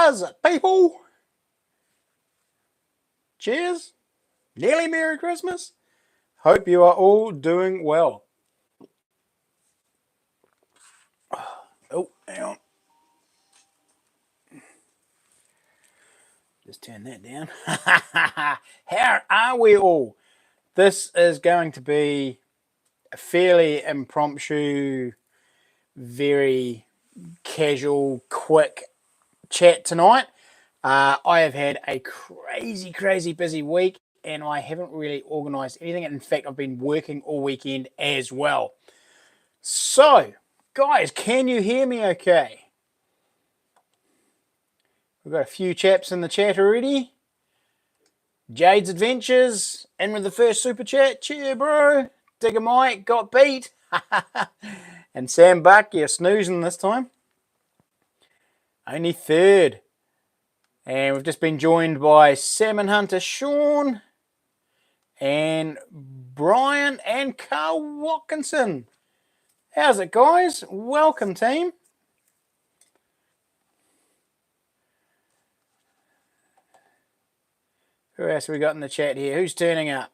How's it, people? Cheers. Nearly Merry Christmas. Hope you are all doing well. Oh, hang on. Just turn that down. How are we all? This is going to be a fairly impromptu, very casual, quick chat tonight. I have had a crazy busy week and I haven't really organised anything. In fact, I've been working all weekend as well. So, guys, can you hear me okay? We've got a few chaps in the chat already. Jade's Adventures, in with the first super chat. Cheer, bro. Digger Mike got beat. And Sam Buck, you're snoozing this time. Only third. And we've just been joined by Salmon Hunter Sean and Brian and Carl Watkinson. How's it, guys? Welcome, team. Who else have we got in the chat here? Who's turning up?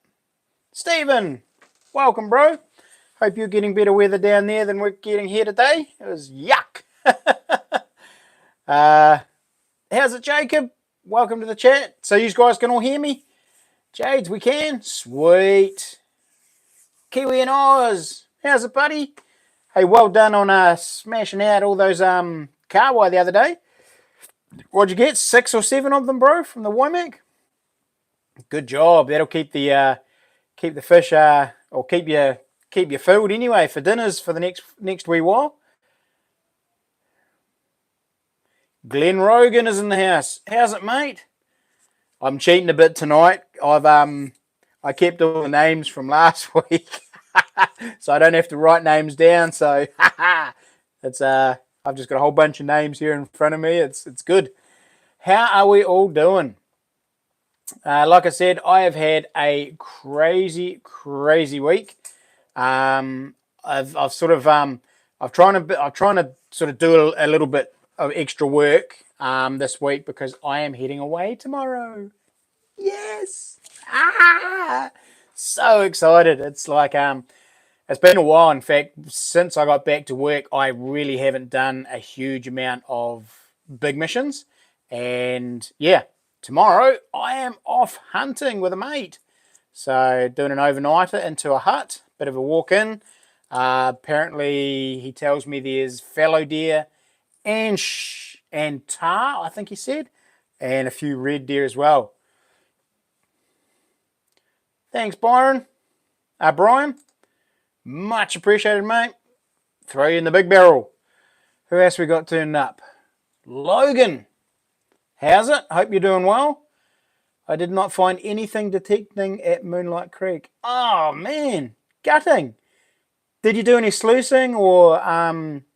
Stephen, welcome, bro. Hope you're getting better weather down there than we're getting here today. It was yuck. How's it, Jacob? Welcome to the chat. So you guys can all hear me? Jades, we can? Sweet. Kiwi and Oz. How's it, buddy? Hey, well done on smashing out all those carwai the other day. What'd you get? 6 or 7 of them, bro, from the Womack? Good job. That'll keep the fish or keep you filled anyway for dinners for the next wee while. Glenn Rogan is in the house. How's it, mate? I'm cheating a bit tonight. I kept all the names from last week, so I don't have to write names down. So it's I've just got a whole bunch of names here in front of me. It's good. How are we all doing? Like I said, I have had a crazy week. I'm trying to sort of do a little bit of extra work this week because I am heading away tomorrow. Yes, so excited! It's like it's been a while. In fact, since I got back to work, I really haven't done a huge amount of big missions, and yeah. Tomorrow, I am off hunting with a mate. So, doing an overnighter into a hut, bit of a walk in. Apparently, he tells me there's fallow deer and tar, I think he said, and a few red deer as well. Thanks, Byron. Brian, much appreciated, mate. Throw you in the big barrel. Who else we got turned up? Logan. How's it? Hope you're doing well. I did not find anything detecting at Moonlight Creek. Oh, man. Gutting. Did you do any sluicing or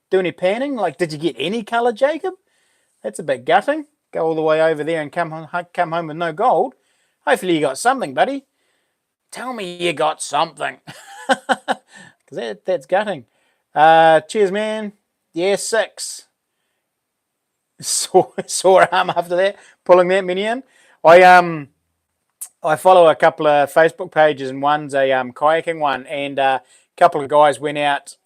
do any panning? Like, did you get any colour, Jacob? That's a bit gutting. Go all the way over there and come home with no gold. Hopefully you got something, buddy. Tell me you got something. Because that's gutting. Cheers, man. Yeah, 6. Sore arm after that, pulling that mini in. I follow a couple of Facebook pages, and one's a kayaking one, and a couple of guys went out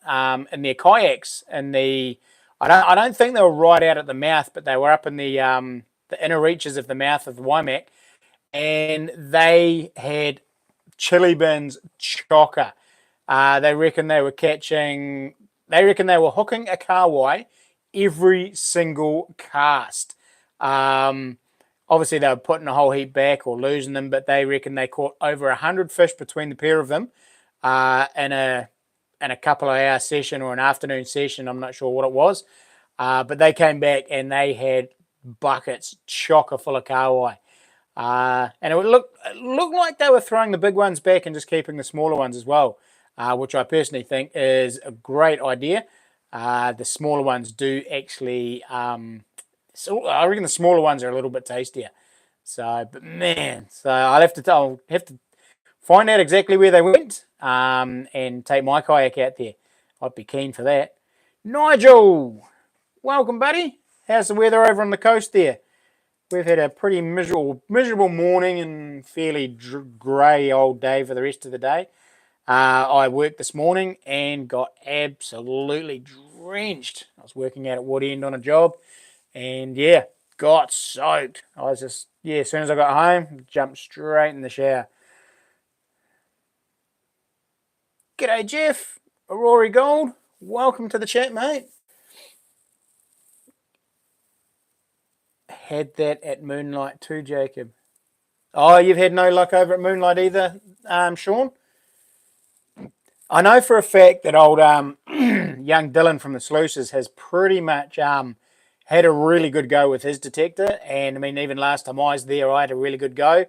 in their kayaks. And I don't think they were right out at the mouth, but they were up in the inner reaches of the mouth of the Waimak, and they had chili bins chocker. They reckon they were hooking a carwai every single cast. Obviously, they were putting a whole heap back or losing them, but they reckon they caught over 100 fish between the pair of them in a couple of hour session or an afternoon session. I'm not sure what it was, but they came back and they had buckets chocker full of carwai. And it looked like they were throwing the big ones back and just keeping the smaller ones as well, which I personally think is a great idea. The smaller ones do actually, so I reckon the smaller ones are a little bit tastier. So, but man, I'll have to find out exactly where they went and take my kayak out there. I'd be keen for that. Nigel, welcome, buddy. How's the weather over on the coast there? we've had a pretty miserable morning and fairly grey old day for the rest of the day. I worked this morning and got absolutely drenched. I was working out at Woodend on a job, and yeah, got soaked. I was just, as soon as I got home, jumped straight in the shower. G'day, Jeff. Rory Gold. Welcome to the chat, mate. Had that at Moonlight too, Jacob. Oh, you've had no luck over at Moonlight either, Sean? I know for a fact that old young Dylan from the Sluices has pretty much had a really good go with his detector. And I mean, even last time I was there, I had a really good go.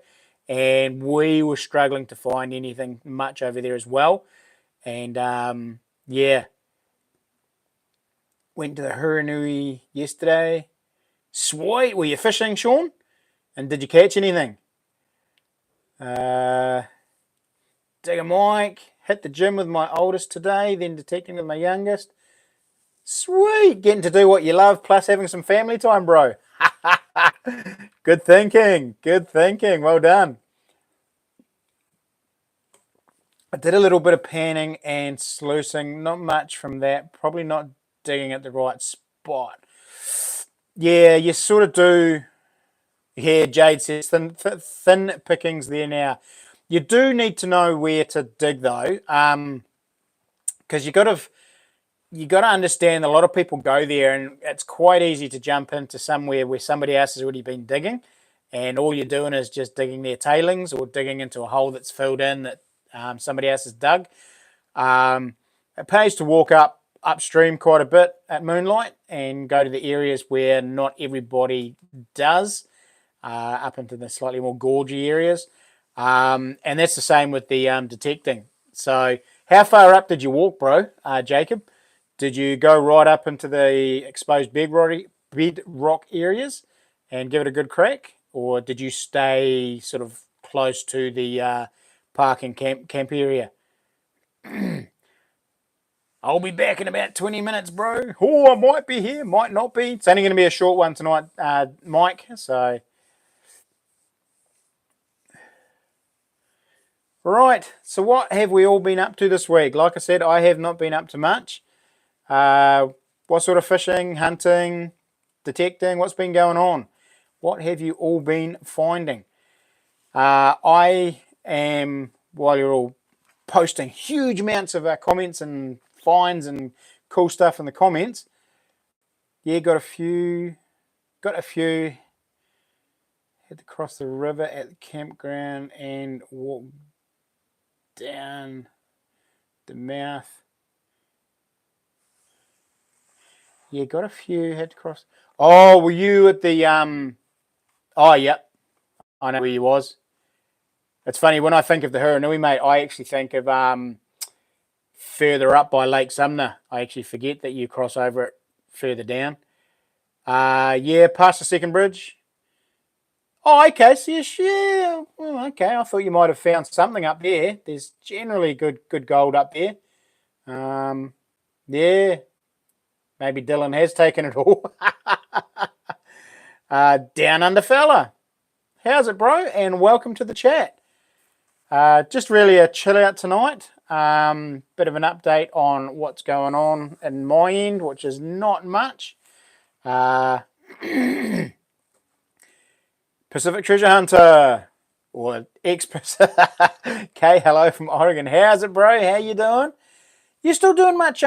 And we were struggling to find anything much over there as well. And yeah, went to the Huranui yesterday. Sweet. Were you fishing, Sean? And did you catch anything? Dig a mic. Hit the gym with my oldest today, then detecting with my youngest. Sweet. Getting to do what you love, plus having some family time, bro. Good thinking. Good thinking. Well done. I did a little bit of panning and sluicing. Not much from that. Probably not digging at the right spot. Yeah, you sort of do. Yeah, Jade says thin pickings there now. You do need to know where to dig though, because you got to understand a lot of people go there, and it's quite easy to jump into somewhere where somebody else has already been digging, and all you're doing is just digging their tailings or digging into a hole that's filled in that somebody else has dug. It pays to walk upstream quite a bit at Moonlight and go to the areas where not everybody does. Up into the slightly more gorgy areas. And that's the same with the detecting. So how far up did you walk, bro, Jacob? Did you go right up into the exposed bedrock areas and give it a good crack? Or did you stay sort of close to the park and camp area? I'll be back in about 20 minutes, bro. Oh, I might be here, might not be. It's only going to be a short one tonight, Mike. So... Right, so what have we all been up to this week? Like I said, I have not been up to much. What sort of fishing, hunting, detecting, what's been going on? What have you all been finding? I am, while you're all posting huge amounts of comments and finds and cool stuff in the comments, yeah, got a few, had to cross the river at the campground and walk down the mouth. Yeah, got a few, had to cross. Oh, were you at the oh yep. I know where you was. It's funny, when I think of the Huranui, mate, I actually think of further up by Lake Sumner. I actually forget that you cross over it further down. Yeah, past the second bridge. Oh, okay, so yeah, well, okay. I thought you might have found something up there. There's generally good gold up there. Yeah, maybe Dylan has taken it all. Down under fella. How's it, bro? And welcome to the chat. Just really a chill out tonight. Bit of an update on what's going on in my end, which is not much. Pacific Treasure Hunter, or ex-Pacific. Okay, hello from Oregon. How's it, bro? How you doing? You still doing much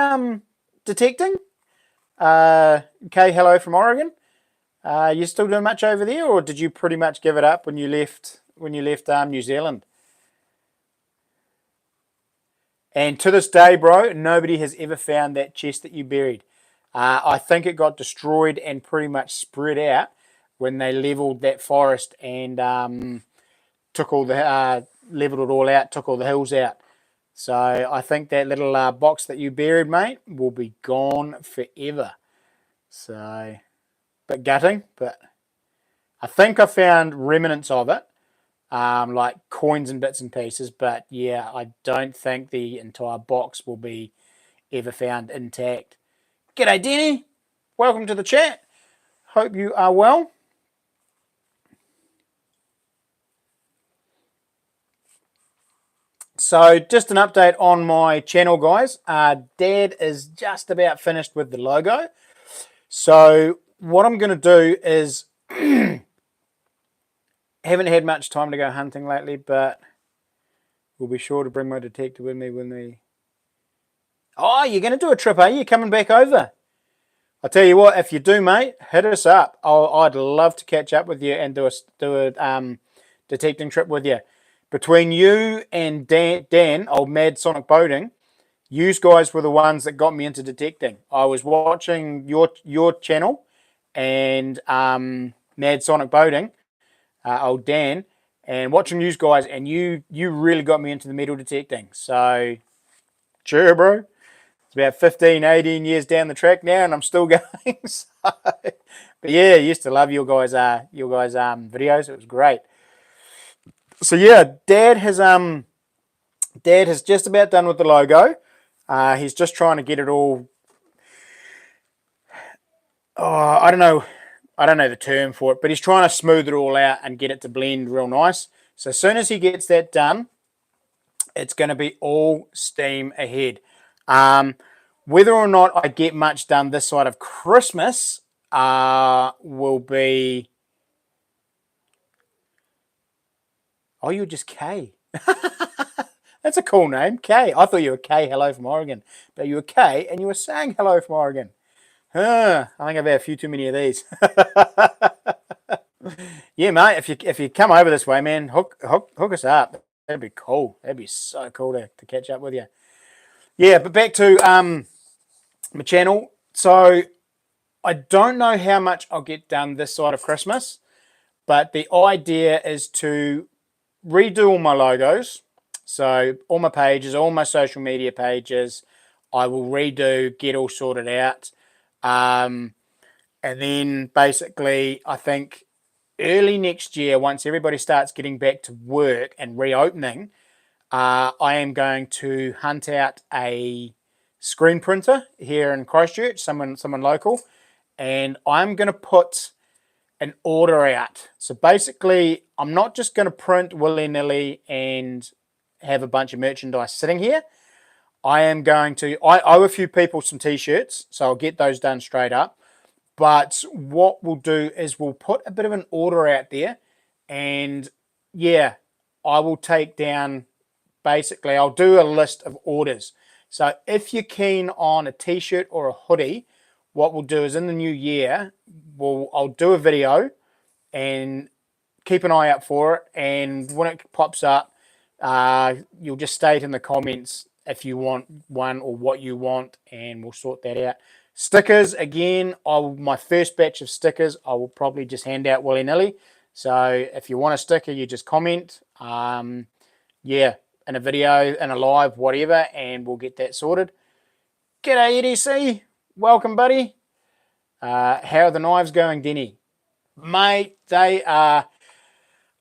detecting? Okay, hello from Oregon. You still doing much over there, or did you pretty much give it up when you left New Zealand? And to this day, bro, nobody has ever found that chest that you buried. I think it got destroyed and pretty much spread out when they leveled that forest and took all the leveled it all out, took all the hills out. So I think that little box that you buried, mate, will be gone forever. So, bit gutting, but I think I found remnants of it, like coins and bits and pieces. But yeah, I don't think the entire box will be ever found intact. G'day, Denny. Welcome to the chat. Hope you are well. So just an update on my channel, guys. Dad is just about finished with the logo. So what I'm going to do is, haven't had much time to go hunting lately, but we'll be sure to bring my detector with me when we... Oh, you're going to do a trip, are you? Coming back over? I'll tell you what, if you do, mate, hit us up. I'd love to catch up with you and do a detecting trip with you. Between you and Dan, old Mad Sonic Boating, you guys were the ones that got me into detecting. I was watching your channel and Mad Sonic Boating, old Dan, and watching you guys, and you really got me into the metal detecting. So, sure, bro. It's about 15, 18 years down the track now, and I'm still going. So, but yeah, I used to love your guys' videos. It was great. So yeah, Dad has just about done with the logo. He's just trying to get it all. Oh, I don't know the term for it, but he's trying to smooth it all out and get it to blend real nice. So as soon as he gets that done, it's going to be all steam ahead. Whether or not I get much done this side of Christmas will be... Oh, you're just K. That's a cool name, K. I thought you were K, hello from Oregon. But you were K and you were saying hello from Oregon. I think I've had a few too many of these. Yeah, mate, if you come over this way, man, hook us up. That'd be cool. That'd be so cool to catch up with you. Yeah, but back to my channel. So I don't know how much I'll get done this side of Christmas, but the idea is to redo all my logos. So all my pages, all my social media pages, I will redo, get all sorted out. And then basically, I think early next year, once everybody starts getting back to work and reopening, I am going to hunt out a screen printer here in Christchurch, someone local, and I'm going to put an order out. So basically, I'm not just going to print willy-nilly and have a bunch of merchandise sitting here. I owe a few people some t-shirts, so I'll get those done straight up. But what we'll do is we'll put a bit of an order out there, and yeah, I will take down, basically, I'll do a list of orders. So if you're keen on a t-shirt or a hoodie, what we'll do is in the new year, I'll do a video and keep an eye out for it. And when it pops up, you'll just state in the comments if you want one or what you want, and we'll sort that out. Stickers, again, my first batch of stickers, I will probably just hand out willy-nilly. So if you want a sticker, you just comment. Yeah, in a video, in a live, whatever, and we'll get that sorted. G'day, EDC. Welcome, buddy. How are the knives going, Denny? Mate, they are...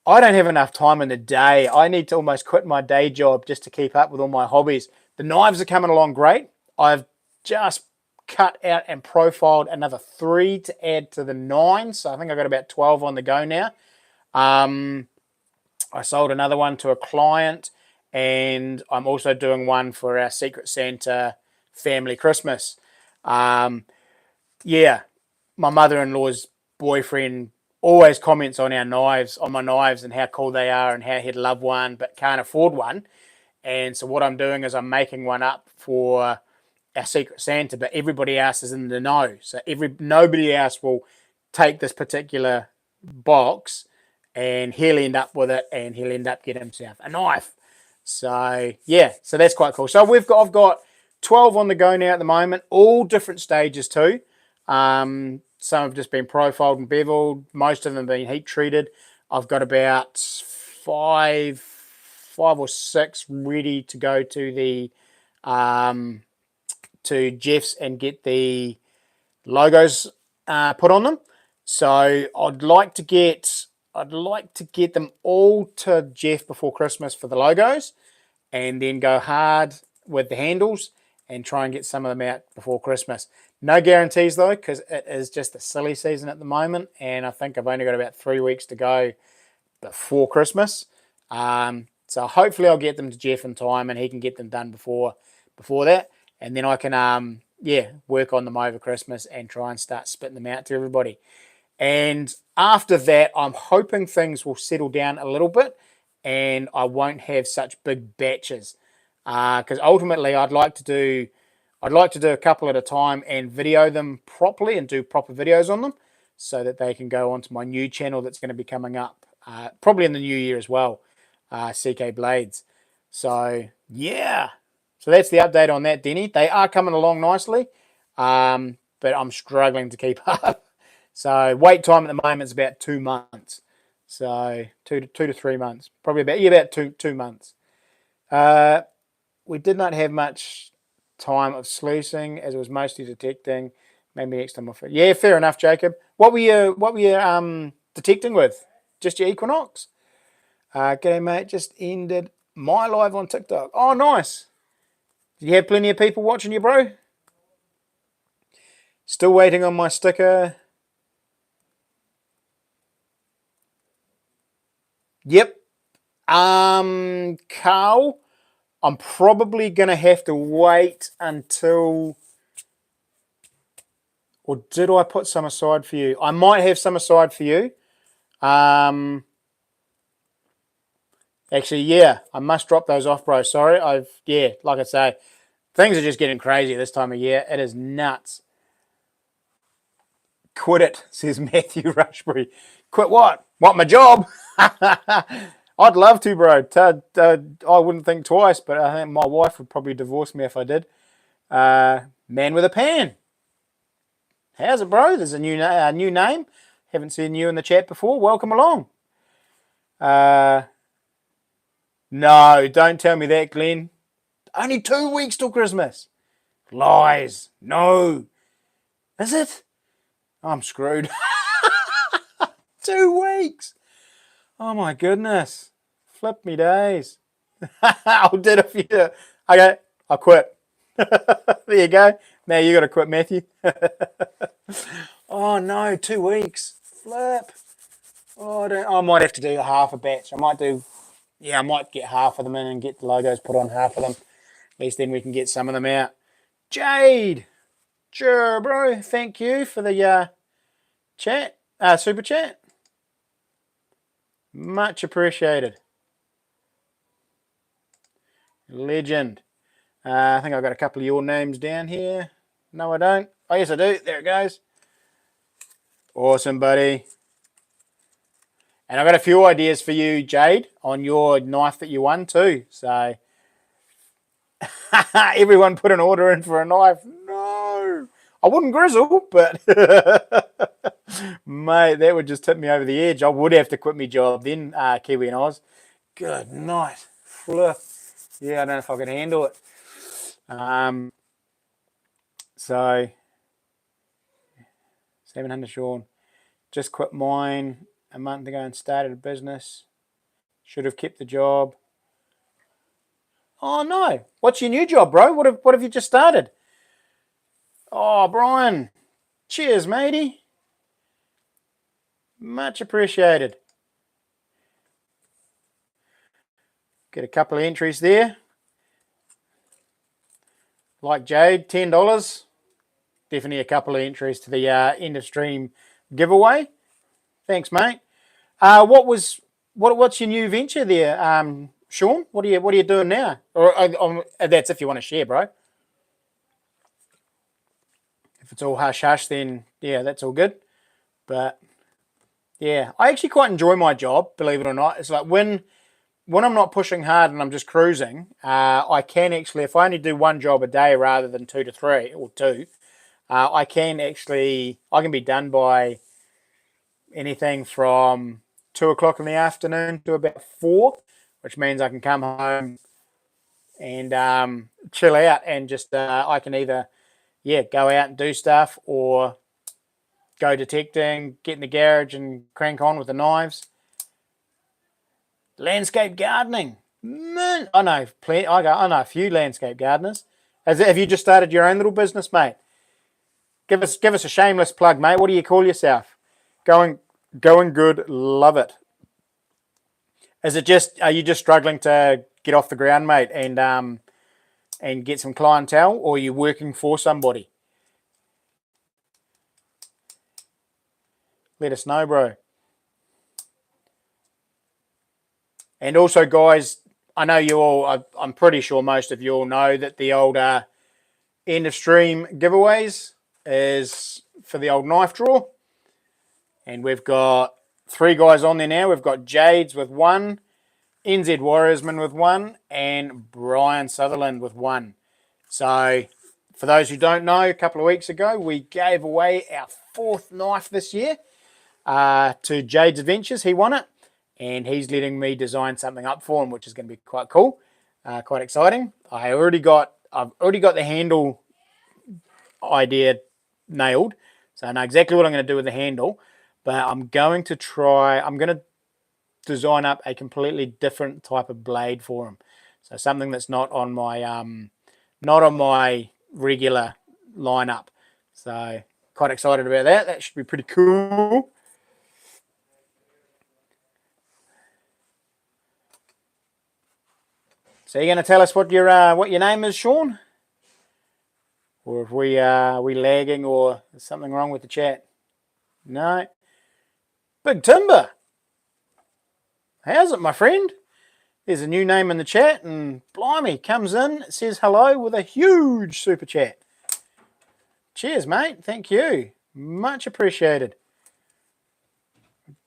I don't have enough time in the day. I need to almost quit my day job just to keep up with all my hobbies. The knives are coming along great. I've just cut out and profiled another 3 to add to the 9. So I think I've got about 12 on the go now. I sold another one to a client, and I'm also doing one for our Secret Santa family Christmas. Yeah, my mother-in-law's boyfriend always comments on my knives and how cool they are and how he'd love one but can't afford one. And so what I'm doing is I'm making one up for our Secret Santa, but everybody else is in the know. So nobody else will take this particular box, and he'll end up with it, and he'll end up getting himself a knife. So yeah, so that's quite cool. So I've got 12 on the go now at the moment, all different stages too. Some have just been profiled and beveled. Most of them have been heat treated. I've got about five or six ready to go to the to Jeff's and get the logos put on them. So I'd like to get them all to Jeff before Christmas for the logos, and then go hard with the handles and try and get some of them out before Christmas. No guarantees though, because it is just a silly season at the moment, and I think I've only got about 3 weeks to go before Christmas. So hopefully I'll get them to Jeff in time, and he can get them done before that, and then I can work on them over Christmas and try and start spitting them out to everybody. And after that, I'm hoping things will settle down a little bit, and I won't have such big batches. Because ultimately, I'd like to do a couple at a time and video them properly and do proper videos on them, so that they can go onto my new channel that's going to be coming up probably in the new year as well, CK Blades. So yeah, so that's the update on that, Denny. They are coming along nicely, but I'm struggling to keep up. So wait time at the moment is about 2 months. So two to 3 months, probably about 2 months. We did not have much time of sluicing, as it was mostly detecting. Maybe next time off it. Yeah, fair enough, Jacob. What were you detecting with? Just your Equinox? G'day, mate. Just ended my live on TikTok. Oh, nice. Did you have plenty of people watching you, bro? Still waiting on my sticker. Yep. Carl, I'm probably going to have to wait until... Or did I put some aside for you? I might have some aside for you. Actually, yeah, I must drop those off, bro. Sorry. Like I say, things are just getting crazy this time of year. It is nuts. Quit it, says Matthew Rushbury. Quit what? Want my job? I'd love to, bro. I wouldn't think twice, but I think my wife would probably divorce me if I did. Man with a pan. How's it, bro? There's a new name. Haven't seen you in the chat before. Welcome along. No, don't tell me that, Glenn. Only 2 weeks till Christmas. Lies. No. Is it? I'm screwed. 2 weeks. Oh my goodness. Flip me days. I'll do it for you. Okay, I'll quit. There you go. Now you got to quit, Matthew. Oh no, 2 weeks. Flip. Oh, I might have to do half a batch. I might get half of them in and get the logos put on half of them. At least then we can get some of them out. Jade. Sure, bro. Thank you for the chat. Super chat. Much appreciated. Legend. I think I've got a couple of your names down here. No, I don't. Oh, yes, I do. There it goes. Awesome, buddy. And I've got a few ideas for you, Jade, on your knife that you won too. So everyone put an order in for a knife. No. I wouldn't grizzle, but mate, that would just tip me over the edge. I would have to quit my job then, Kiwi and Oz. Good night. Flip. Yeah, I don't know if I could handle it. So 700 Sean. Just quit mine a month ago and started a business. Should have kept the job. Oh no. What's your new job, bro? What have you just started? Oh, Brian. Cheers, matey. Much appreciated. Get a couple of entries there. Like Jade, $10. Definitely a couple of entries to the end of stream giveaway. Thanks, mate. What's your new venture there, Sean? What are you doing now? Or that's if you want to share, bro. If it's all hush hush, then yeah, that's all good. But yeah, I actually quite enjoy my job, believe it or not. It's like when I'm not pushing hard and I'm just cruising, I can actually, if I only do one job a day rather than 2 to 3 or 2, I can be done by anything from 2 o'clock in the afternoon to about 4, which means I can come home and chill out and just I can either go out and do stuff or go detecting, get in the garage and crank on with the knives. Landscape gardening. Man, I know a few landscape gardeners. Have you just started your own little business, mate? Give us a shameless plug, mate. What do you call yourself? Going good. Love it. Are you just struggling to get off the ground, mate, and get some clientele, or are you working for somebody? Let us know, bro. And also, guys, I know you all, I'm pretty sure most of you all know that the old end of stream giveaways is for the old knife draw. And we've got 3 guys on there now. We've got Jades with 1, NZ Warriorsman with 1, and Brian Sutherland with 1. So, for those who don't know, a couple of weeks ago, we gave away our 4th knife this year to Jade's Adventures. He won it, and he's letting me design something up for him, which is going to be quite cool, quite exciting. I've already got the handle idea nailed, so I know exactly what I'm going to do with the handle. But I'm going to design up a completely different type of blade for him. So something that's not on my regular lineup. So quite excited about that. That should be pretty cool. So you're going to tell us what your name is, Sean? Or if we lagging, or is something wrong with the chat? No. Big Timber. How's it, my friend? There's a new name in the chat, and blimey, comes in, says hello with a huge super chat. Cheers, mate. Thank you. Much appreciated.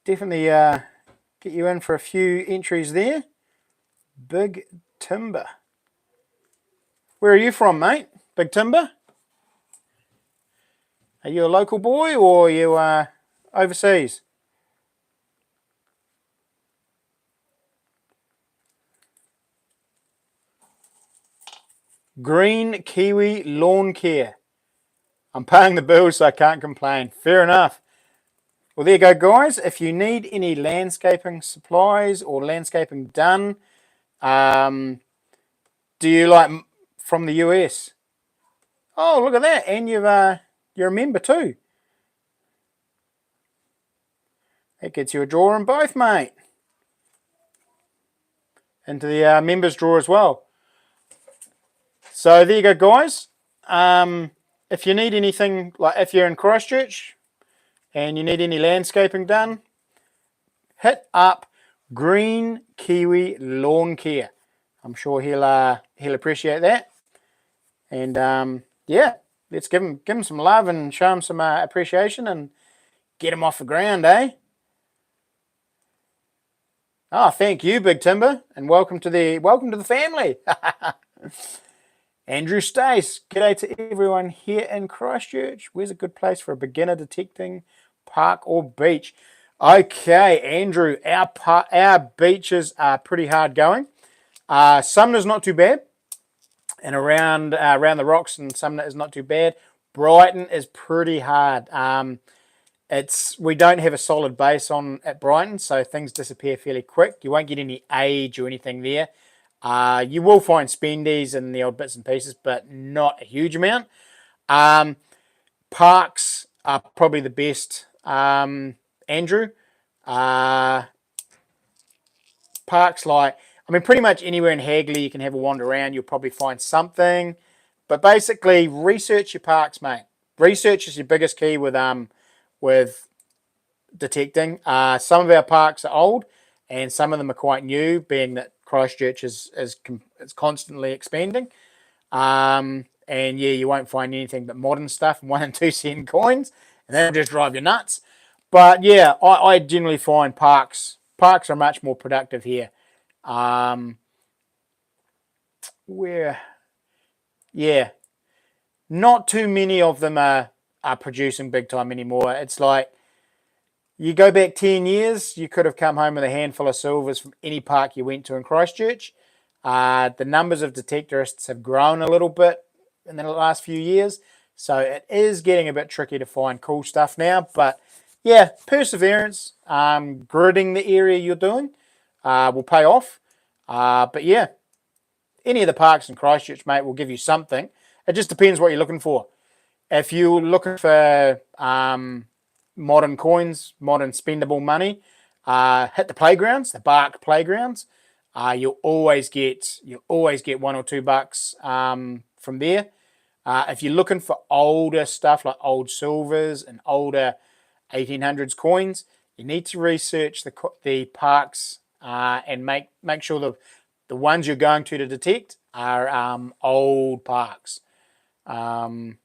Definitely get you in for a few entries there. Big Timber. Where are you from, mate? Big Timber? Are you a local boy, or are you overseas? Green Kiwi Lawn Care. I'm paying the bills, so I can't complain. Fair enough. Well, there you go, guys. If you need any landscaping supplies or landscaping done, do you like from the US? Oh, look at that. And you're a member too. That gets you a draw in both, mate. Into the members draw as well. So there you go, guys. If you need anything, like if you're in Christchurch and you need any landscaping done, hit up Green Kiwi Lawn Care. I'm sure he'll appreciate that. And yeah, let's give him some love and show him some appreciation and get him off the ground, eh? Oh, thank you, Big Timber, and welcome to the family. Andrew Stace, g'day to everyone here in Christchurch. Where's a good place for a beginner detecting, park or beach? Okay, Andrew, our beaches are pretty hard going. Sumner's not too bad, and around the rocks and Sumner is not too bad. Brighton is pretty hard. We don't have a solid base on at Brighton, so things disappear fairly quick. You won't get any age or anything there. You will find spendies and the odd bits and pieces, but not a huge amount. Parks are probably the best, Andrew. Parks pretty much anywhere in Hagley you can have a wander around. You'll probably find something. But basically, research your parks, mate. Research is your biggest key with detecting. Some of our parks are old, and some of them are quite new, being that Christchurch is constantly expanding. And yeah, you won't find anything but modern stuff, 1 and 2 cent coins, and that'll just drive you nuts. But yeah, I generally find parks are much more productive here. Not too many of them are producing big time anymore. It's like you go back 10 years, you could have come home with a handful of silvers from any park you went to in Christchurch. The numbers of detectorists have grown a little bit in the last few years, so it is getting a bit tricky to find cool stuff now. But yeah, perseverance, gridding the area you're doing will pay off. But yeah, any of the parks in Christchurch, mate, will give you something. It just depends what you're looking for. If you're looking for modern coins, modern spendable money, hit the playgrounds, the bark playgrounds. You'll always get $1 or $2 from there. If you're looking for older stuff like old silvers and older 1800s coins, you need to research the parks and make sure the ones you're going to detect are old parks. Bottle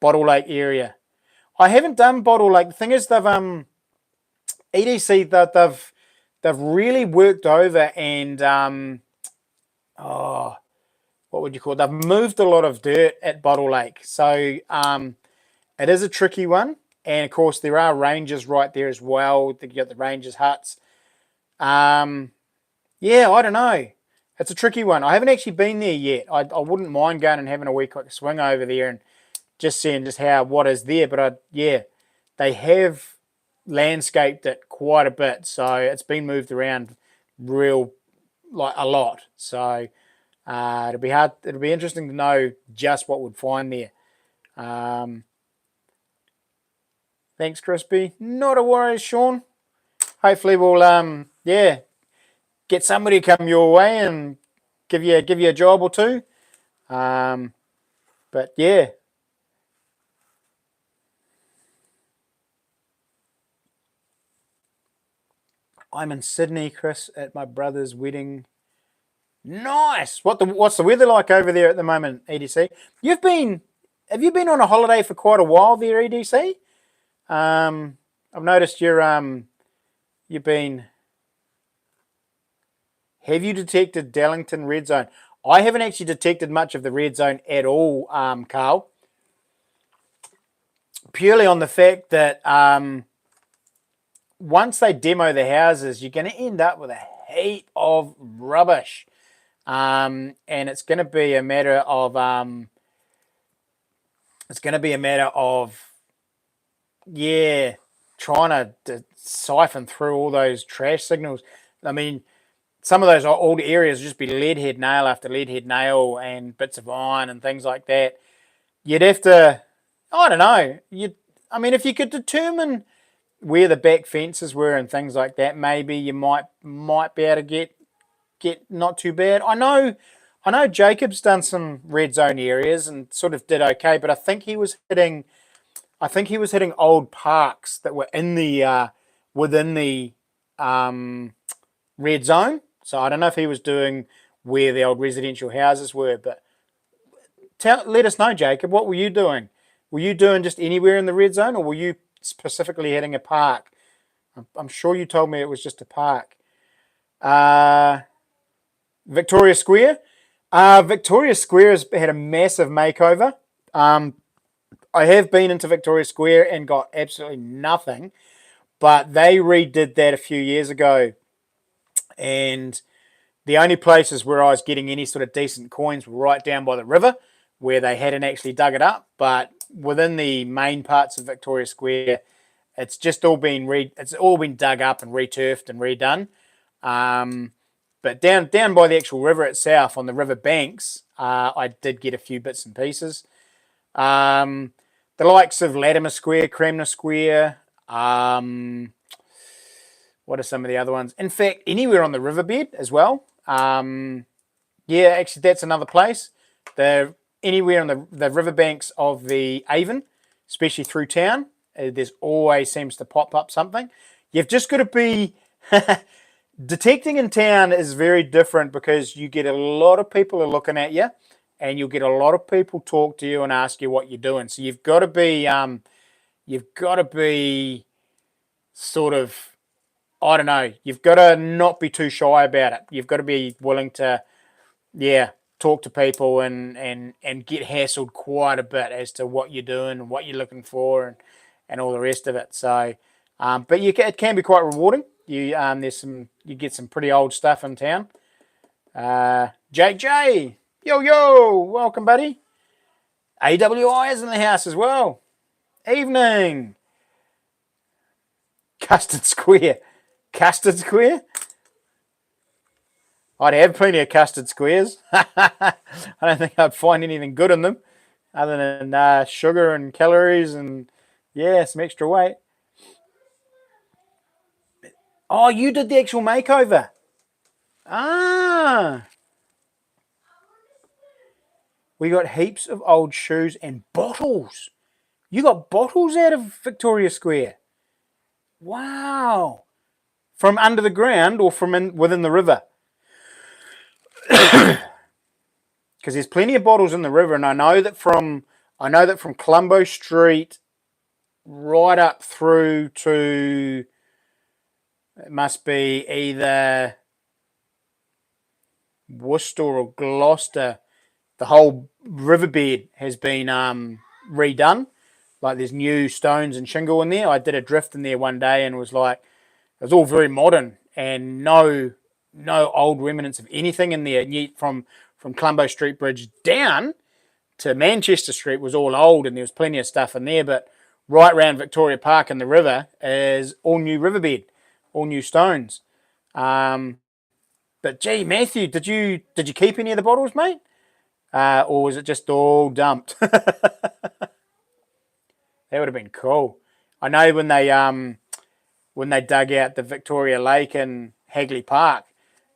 Lake area. I haven't done Bottle Lake. The thing is, they've EDC they've really worked over and what would you call it? They've moved a lot of dirt at Bottle Lake, so it is a tricky one. And of course, there are rangers right there as well. You got the rangers huts. Yeah, I don't know. It's a tricky one. I haven't actually been there yet. I wouldn't mind going and having a wee quick swing over there and just seeing just what is there. But they have landscaped it quite a bit, so it's been moved around a lot. So it'll be hard. It'll be interesting to know just what we'd find there. Thanks, Crispy. Not a worry, Sean. Hopefully we'll get somebody to come your way and give you a job or two. But yeah. I'm in Sydney, Chris, at my brother's wedding. Nice. What's the weather like over there at the moment, EDC? Have you been on a holiday for quite a while there, EDC? I've noticed you've been. Have you detected Dallington red zone? I haven't actually detected much of the red zone at all, Carl. Purely on the fact that once they demo the houses, you're going to end up with a heap of rubbish, and it's going to be a matter of trying to siphon through all those trash signals. I mean, some of those old areas will just be lead head nail after lead head nail and bits of iron and things like that. You'd have to, I don't know. If you could determine where the back fences were and things like that, maybe you might be able to get not too bad. I know Jacob's done some red zone areas and sort of did okay, but I think he was hitting old parks that were in the within the red zone. So I don't know if he was doing where the old residential houses were, but let us know, Jacob. What were you doing? Were you doing just anywhere in the red zone, or were you specifically hitting a park? I'm sure you told me it was just a park. Victoria Square. Victoria Square has had a massive makeover. I have been into Victoria Square and got absolutely nothing, but they redid that a few years ago. And the only places where I was getting any sort of decent coins were right down by the river, where they hadn't actually dug it up. But within the main parts of Victoria Square, it's just all been dug up and returfed and redone. But down by the actual river itself, on the river banks, I did get a few bits and pieces. The likes of Latimer Square, Cranmer Square. What are some of the other ones? In fact, anywhere on the riverbed as well. Actually, that's another place. Anywhere on the riverbanks of the Avon, especially through town, there's always seems to pop up something. You've just got to be... Detecting in town is very different because you get a lot of people are looking at you, and you'll get a lot of people talk to you and ask you what you're doing. So you've got to be sort of, I don't know, you've got to not be too shy about it. You've got to be willing to, talk to people and get hassled quite a bit as to what you're doing and what you're looking for and all the rest of it. So, but it can be quite rewarding. You get some pretty old stuff in town. Jake J, yo, welcome, buddy. AWI is in the house as well. Evening. Custard Square. I'd have plenty of custard squares. I don't think I'd find anything good in them other than sugar and calories and some extra weight. Oh, you did the actual makeover. Ah. We got heaps of old shoes and bottles. You got bottles out of Victoria Square. Wow. From under the ground or from within the river? Because there's plenty of bottles in the river, and I know that from Colombo Street right up through to, it must be either Worcester or Gloucester, the whole riverbed has been redone. Like there's new stones and shingle in there. I did a drift in there one day and was like, it was all very modern and no old remnants of anything in there. And yet from Colombo Street Bridge down to Manchester Street was all old, and there was plenty of stuff in there. But right around Victoria Park and the river is all new riverbed, all new stones. Um, but gee, Matthew, did you keep any of the bottles, mate? Or was it just all dumped? That would have been cool. I know when they dug out the Victoria Lake in Hagley Park,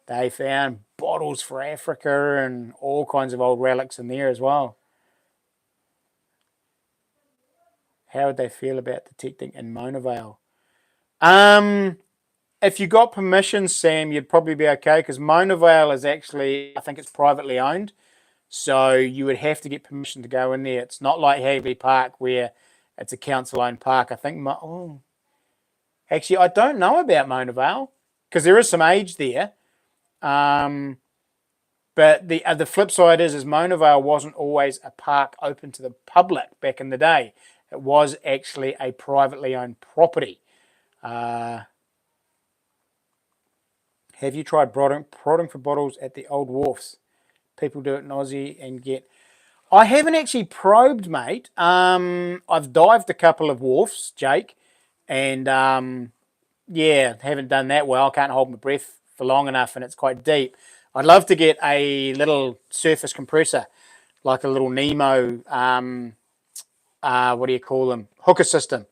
they found bottles for Africa and all kinds of old relics in there as well. How would they feel about detecting in Mona Vale? Um, if you got permission, Sam, you'd probably be okay because Mona Vale is actually, I think it's privately owned. So you would have to get permission to go in there. It's not like Hagley Park where it's a council-owned park. I think, actually, I don't know about Mona Vale because there is some age there. Um, but the flip side is Mona Vale wasn't always a park open to the public back in the day. It was actually a privately owned property. Uh, have you tried prodding for bottles at the old wharfs? People do it in Aussie and get. I haven't actually probed, mate. I've dived a couple of wharfs, Jake, and yeah, haven't done that well. I can't hold my breath for long enough, and it's quite deep. I'd love to get a little surface compressor, like a little Nemo. What do you call them? Hooker system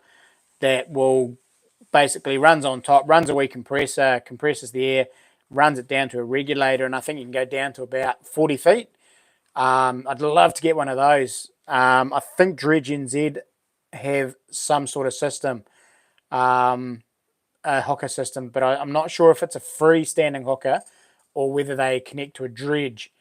that will basically runs on top, runs a wee compressor, compresses the air, runs it down to a regulator, and I think you can go down to about 40 feet. I'd love to get one of those. I think Dredge NZ have some sort of system, a hooker system, but I'm not sure if it's a freestanding hooker or whether they connect to a dredge.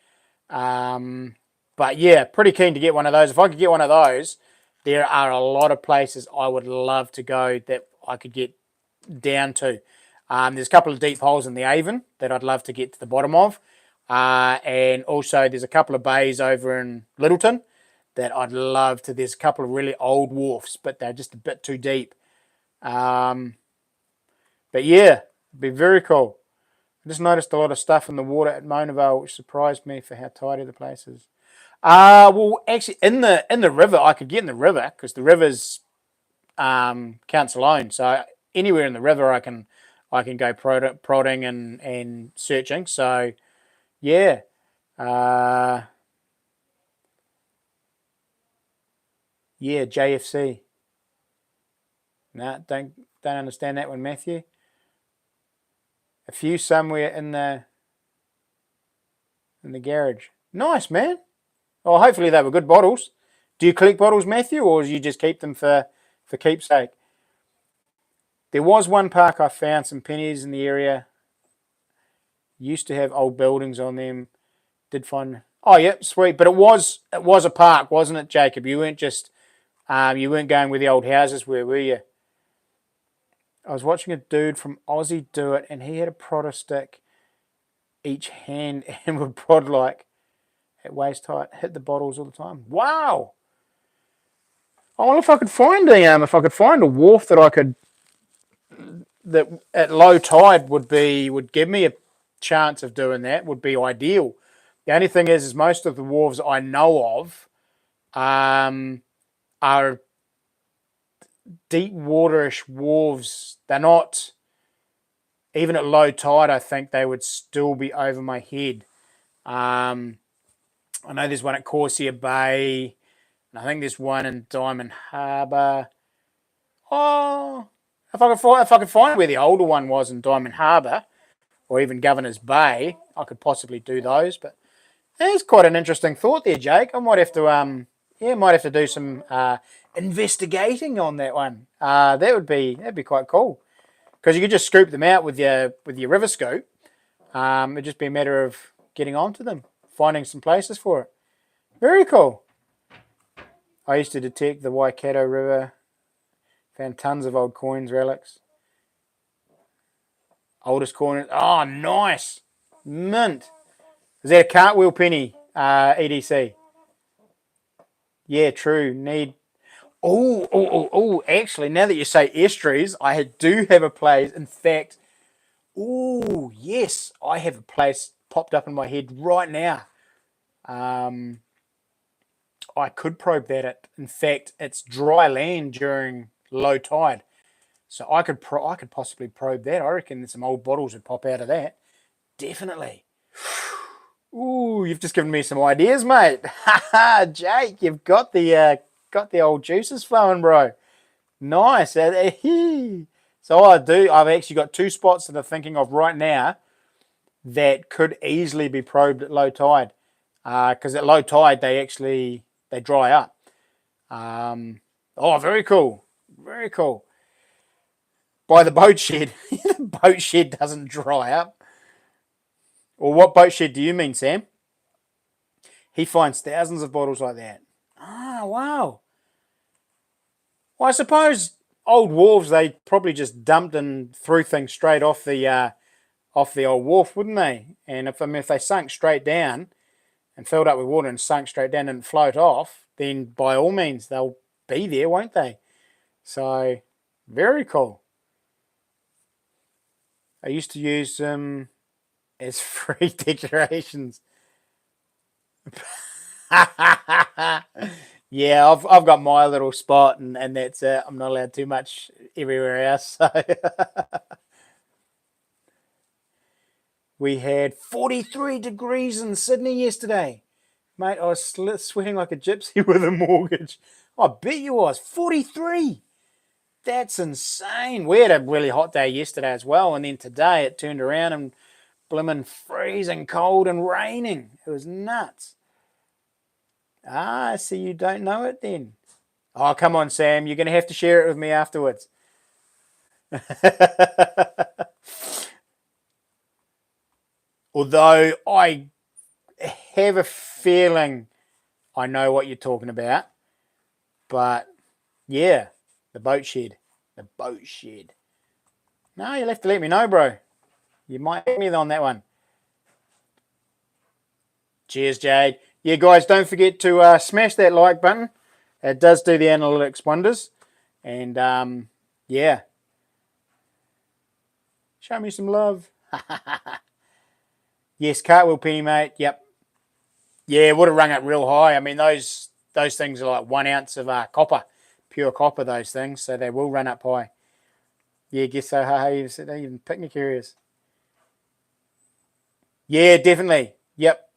But yeah, pretty keen to get one of those. If I could get one of those, there are a lot of places I would love to go that I could get down to. There's a couple of deep holes in the Avon that I'd love to get to the bottom of. And also there's a couple of bays over in Littleton that I'd love to. There's a couple of really old wharfs, but they're just a bit too deep. But yeah, it'd be very cool. I just noticed a lot of stuff in the water at Mona Vale, which surprised me for how tidy the place is. Well, actually, in the river, I could get in the river because the river's council owned. So anywhere in the river, I can go prodding and searching. So yeah, uh, yeah, JFC. No, don't understand that one, Matthew. A few somewhere in the garage. Nice, man. Well, hopefully they were good bottles. Do you collect bottles, Matthew, or do you just keep them for keepsake? There was one park I found some pennies in the area. Used to have old buildings on them. Did find. Oh, yeah, sweet. But it was a park, wasn't it, Jacob? You weren't going where the old houses were you? I was watching a dude from Aussie do it, and he had a prodder stick each hand and would prod like at waist height, hit the bottles all the time. Wow! I wonder if I could find a wharf that at low tide would give me a chance of doing that. Would be ideal. The only thing is most of the wharves I know of are deep waterish wharves. They're not even at low tide. I think they would still be over my head. I know there's one at Corsair Bay, and I think there's one in Diamond Harbour. Oh, if I could find where the older one was in Diamond Harbour or even Governor's Bay, I could possibly do those. But it's quite an interesting thought there, Jake. I might have to might have to do some investigating on that one. That'd be quite cool because you could just scoop them out with your river scoop. It'd just be a matter of getting onto them, finding some places for it. Very cool. I used to detect the Waikato River, found tons of old coins, relics. Oldest coin. Oh, nice. Mint. Is that a cartwheel penny, EDC? Yeah, true. Need. Oh. Actually, now that you say estuaries, I do have a place. In fact, oh, yes, I have a place popped up in my head right now. I could probe that. In fact, it's dry land during low tide. So I could possibly probe that. I reckon there's some old bottles would pop out of that. Definitely. Ooh, you've just given me some ideas, mate. Jake, you've got the old juices flowing, bro. Nice. So I've actually got two spots that I'm thinking of right now that could easily be probed at low tide. Because at low tide they dry up. Very cool. Very cool. By the boat shed. The boat shed doesn't dry up. Or what boat shed do you mean, Sam? He finds thousands of bottles like that. Ah, wow. Well, I suppose old wharves, they probably just dumped and threw things straight off the old wharf, wouldn't they? And if they sunk straight down and filled up with water and sunk straight down and float off, then by all means they'll be there, won't they? So, very cool. I used to use them as free decorations. Yeah, I've got my little spot and that's it. I'm not allowed too much everywhere else. So we had 43 degrees in Sydney yesterday. Mate, I was sweating like a gypsy with a mortgage. I bet you was. 43. That's insane. We had a really hot day yesterday as well, and then today it turned around and blimmin' freezing cold and raining. It was nuts. Ah, so you don't know it then. Oh, come on, Sam. You're going to have to share it with me afterwards. Although I have a feeling I know what you're talking about. But, yeah, the boat shed. The boat shed. No, you'll have to let me know, bro. You might hit me on that one. Cheers, Jade. Yeah, guys, don't forget to smash that like button. It does do the analytics wonders. And, yeah. Show me some love. Yes, cartwheel penny, mate. Yep. Yeah, it would have rung up real high. I mean, those things are like 1 ounce of copper. Pure copper, those things. So they will run up high. Yeah, guess so. Hey, even picnic areas. Yeah, definitely. Yep.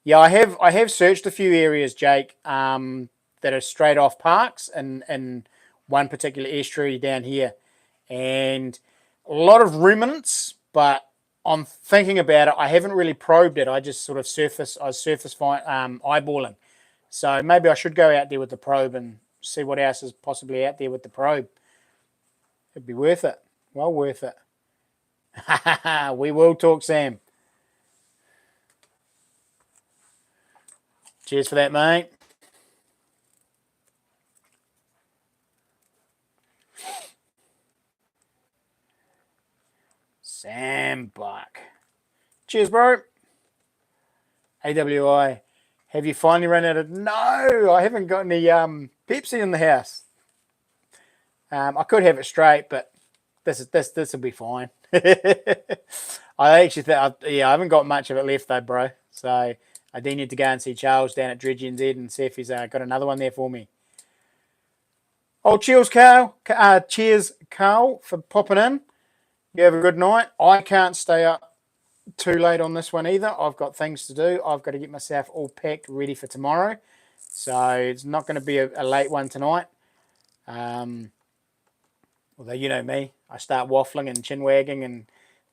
Yeah, I have searched a few areas, Jake, that are straight off parks and one particular estuary down here. And a lot of ruminants, but I'm thinking about it. I haven't really probed it. I just sort of eyeballing. So maybe I should go out there with the probe and see what else is possibly out there with the probe. It'd be worth it. Well worth it. We will talk, Sam. Cheers for that, mate. Sam Buck. Cheers, bro. AWI. Have you finally run out of... No, I haven't got any Pepsi in the house. I could have it straight, but this will be fine. I actually think, I haven't got much of it left though, bro. So I do need to go and see Charles down at Dredge NZ and see if he's got another one there for me. Oh, cheers, Carl. Cheers, Carl, for popping in. You have a good night. I can't stay up too late on this one either. I've got things to do. I've got to get myself all packed, ready for tomorrow. So it's not going to be a late one tonight. Although Although you know me, I start waffling and chinwagging, and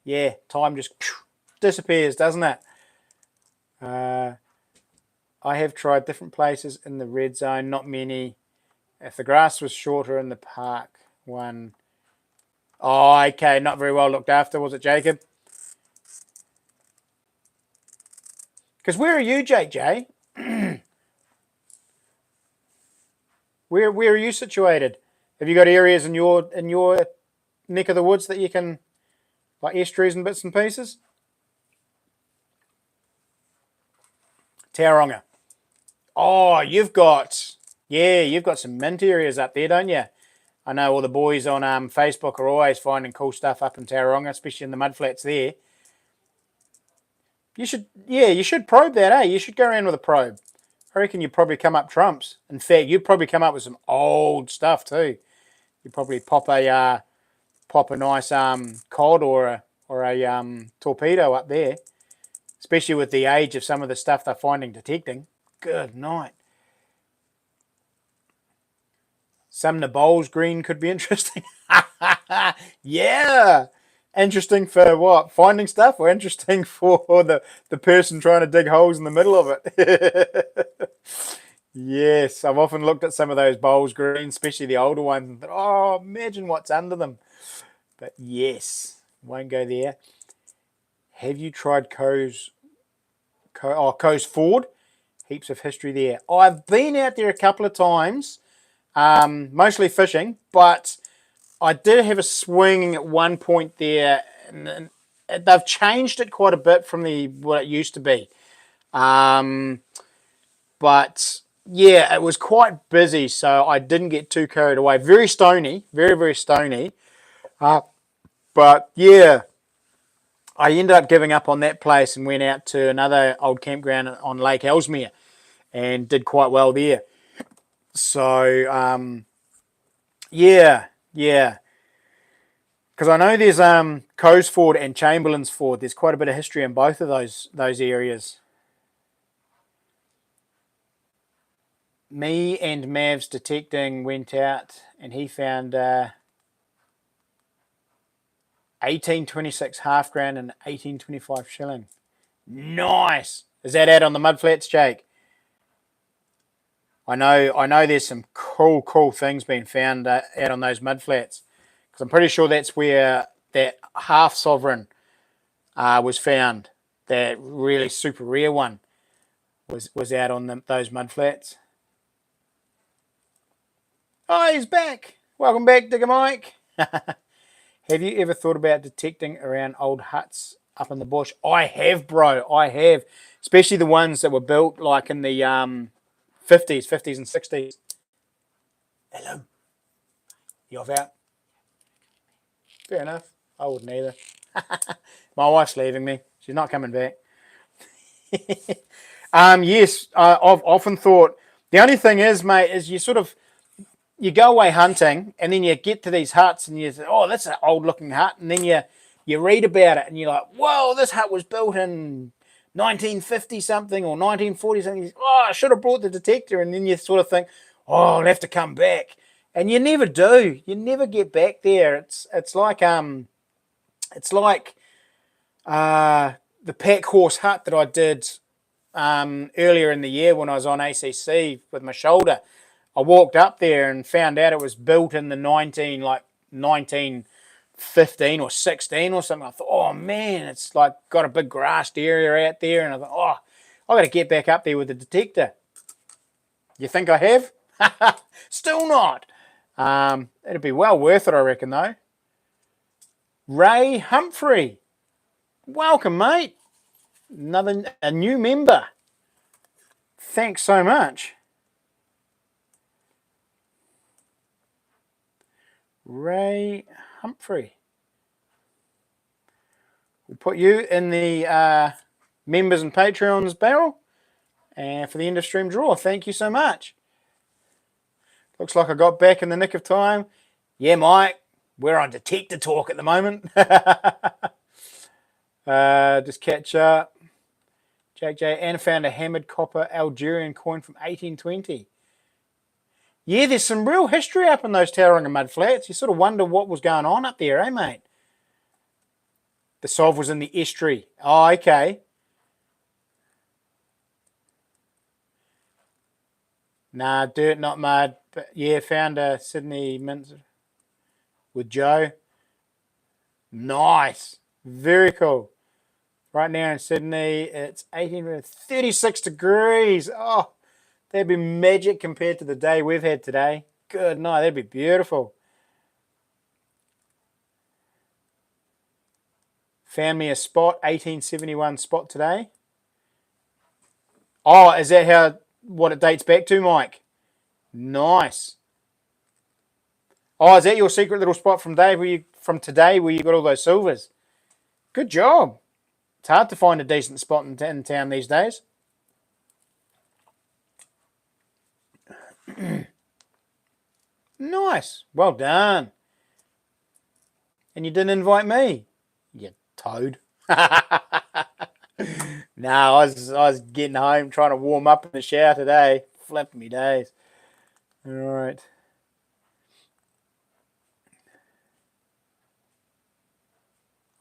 yeah, time just disappears, doesn't it? I have tried different places in the red zone, not many. If the grass was shorter in the park one, oh, okay, not very well looked after, was it, Jacob? Because where are you, Jake J? Where are you situated? Have you got areas in your neck of the woods that you can, like estuaries and bits and pieces? Tauranga. Oh, you've got some mint areas up there, don't you? I know all the boys on Facebook are always finding cool stuff up in Tauranga, especially in the mudflats there. You should probe that, eh? You should go around with a probe. I reckon you'd probably come up trumps. In fact, you'd probably come up with some old stuff too. You'd probably pop a nice cod or a torpedo up there, especially with the age of some of the stuff they're finding detecting. Good night. Some of the bowls green could be interesting. Yeah. Interesting for what? Finding stuff, or interesting for the person trying to dig holes in the middle of it? Yes, I've often looked at some of those bowls green, especially the older ones, and thought, oh, imagine what's under them. But yes, won't go there. Have you tried Coes Ford? Heaps of history there. I've been out there a couple of times, mostly fishing, but I did have a swing at one point there, and they've changed it quite a bit from what it used to be. But yeah, it was quite busy, so I didn't get too carried away. Very stony, very, very stony. But yeah, I ended up giving up on that place and went out to another old campground on Lake Ellesmere and did quite well there. So yeah. Because I know there's Coes Ford and Chamberlain's Ford. There's quite a bit of history in both of those areas. Me and Mav's detecting went out and he found 1826 half grand and 1825 shilling. Nice. Is that out on the mudflats, Jake? I know. There's some cool things being found out on those mudflats. Because I'm pretty sure that's where that half sovereign was found. That really super rare one was out on those mudflats. Oh, he's back. Welcome back, Digger Mike. Have you ever thought about detecting around old huts up in the bush? I have, bro. I have. Especially the ones that were built like in the 50s and 60s. Hello. You off out? Fair enough. I wouldn't either. My wife's leaving me. She's not coming back. Yes, I've often thought, the only thing is, mate, is you go away hunting and then you get to these huts and you say, oh, that's an old looking hut. And then you read about it and you're like, whoa, this hut was built in 1950 something or 1940 something. Oh, I should have brought the detector. And then you sort of think, oh, I'll have to come back. And you never do. You never get back there. It's like the pack horse hut that I did earlier in the year when I was on ACC with my shoulder. I walked up there and found out it was built in the 1915 or 16 or something. I thought, oh man, it's like got a big grassed area out there. And I thought, oh, I got to get back up there with the detector. You think I have? Still not. It'd be well worth it, I reckon, though. Ray Humphrey. Welcome, mate. A new member. Thanks so much. Ray Humphrey. We'll put you in the members and Patreons barrel and for the end of stream draw. Thank you so much. Looks like I got back in the nick of time. Yeah, Mike, we're on detector talk at the moment. Just catch up. Jake J. And found a hammered copper Algerian coin from 1820. Yeah, there's some real history up in those Tauranga mud flats. You sort of wonder what was going on up there, eh, mate? The solve was in the estuary. Oh, okay. Nah, dirt, not mud. But yeah, found a Sydney mint with Joe. Nice. Very cool. Right now in Sydney, it's 36 degrees. Oh, that'd be magic compared to the day we've had today. Good night. That'd be beautiful. Found me a spot, 1871 spot today. Oh, is that what it dates back to, Mike? Nice. Oh, is that your secret little spot from today where you got all those silvers? Good job. It's hard to find a decent spot in town these days. Nice. Well done. And you didn't invite me, you toad. No, I was getting home trying to warm up in the shower today. Flip me days. All right.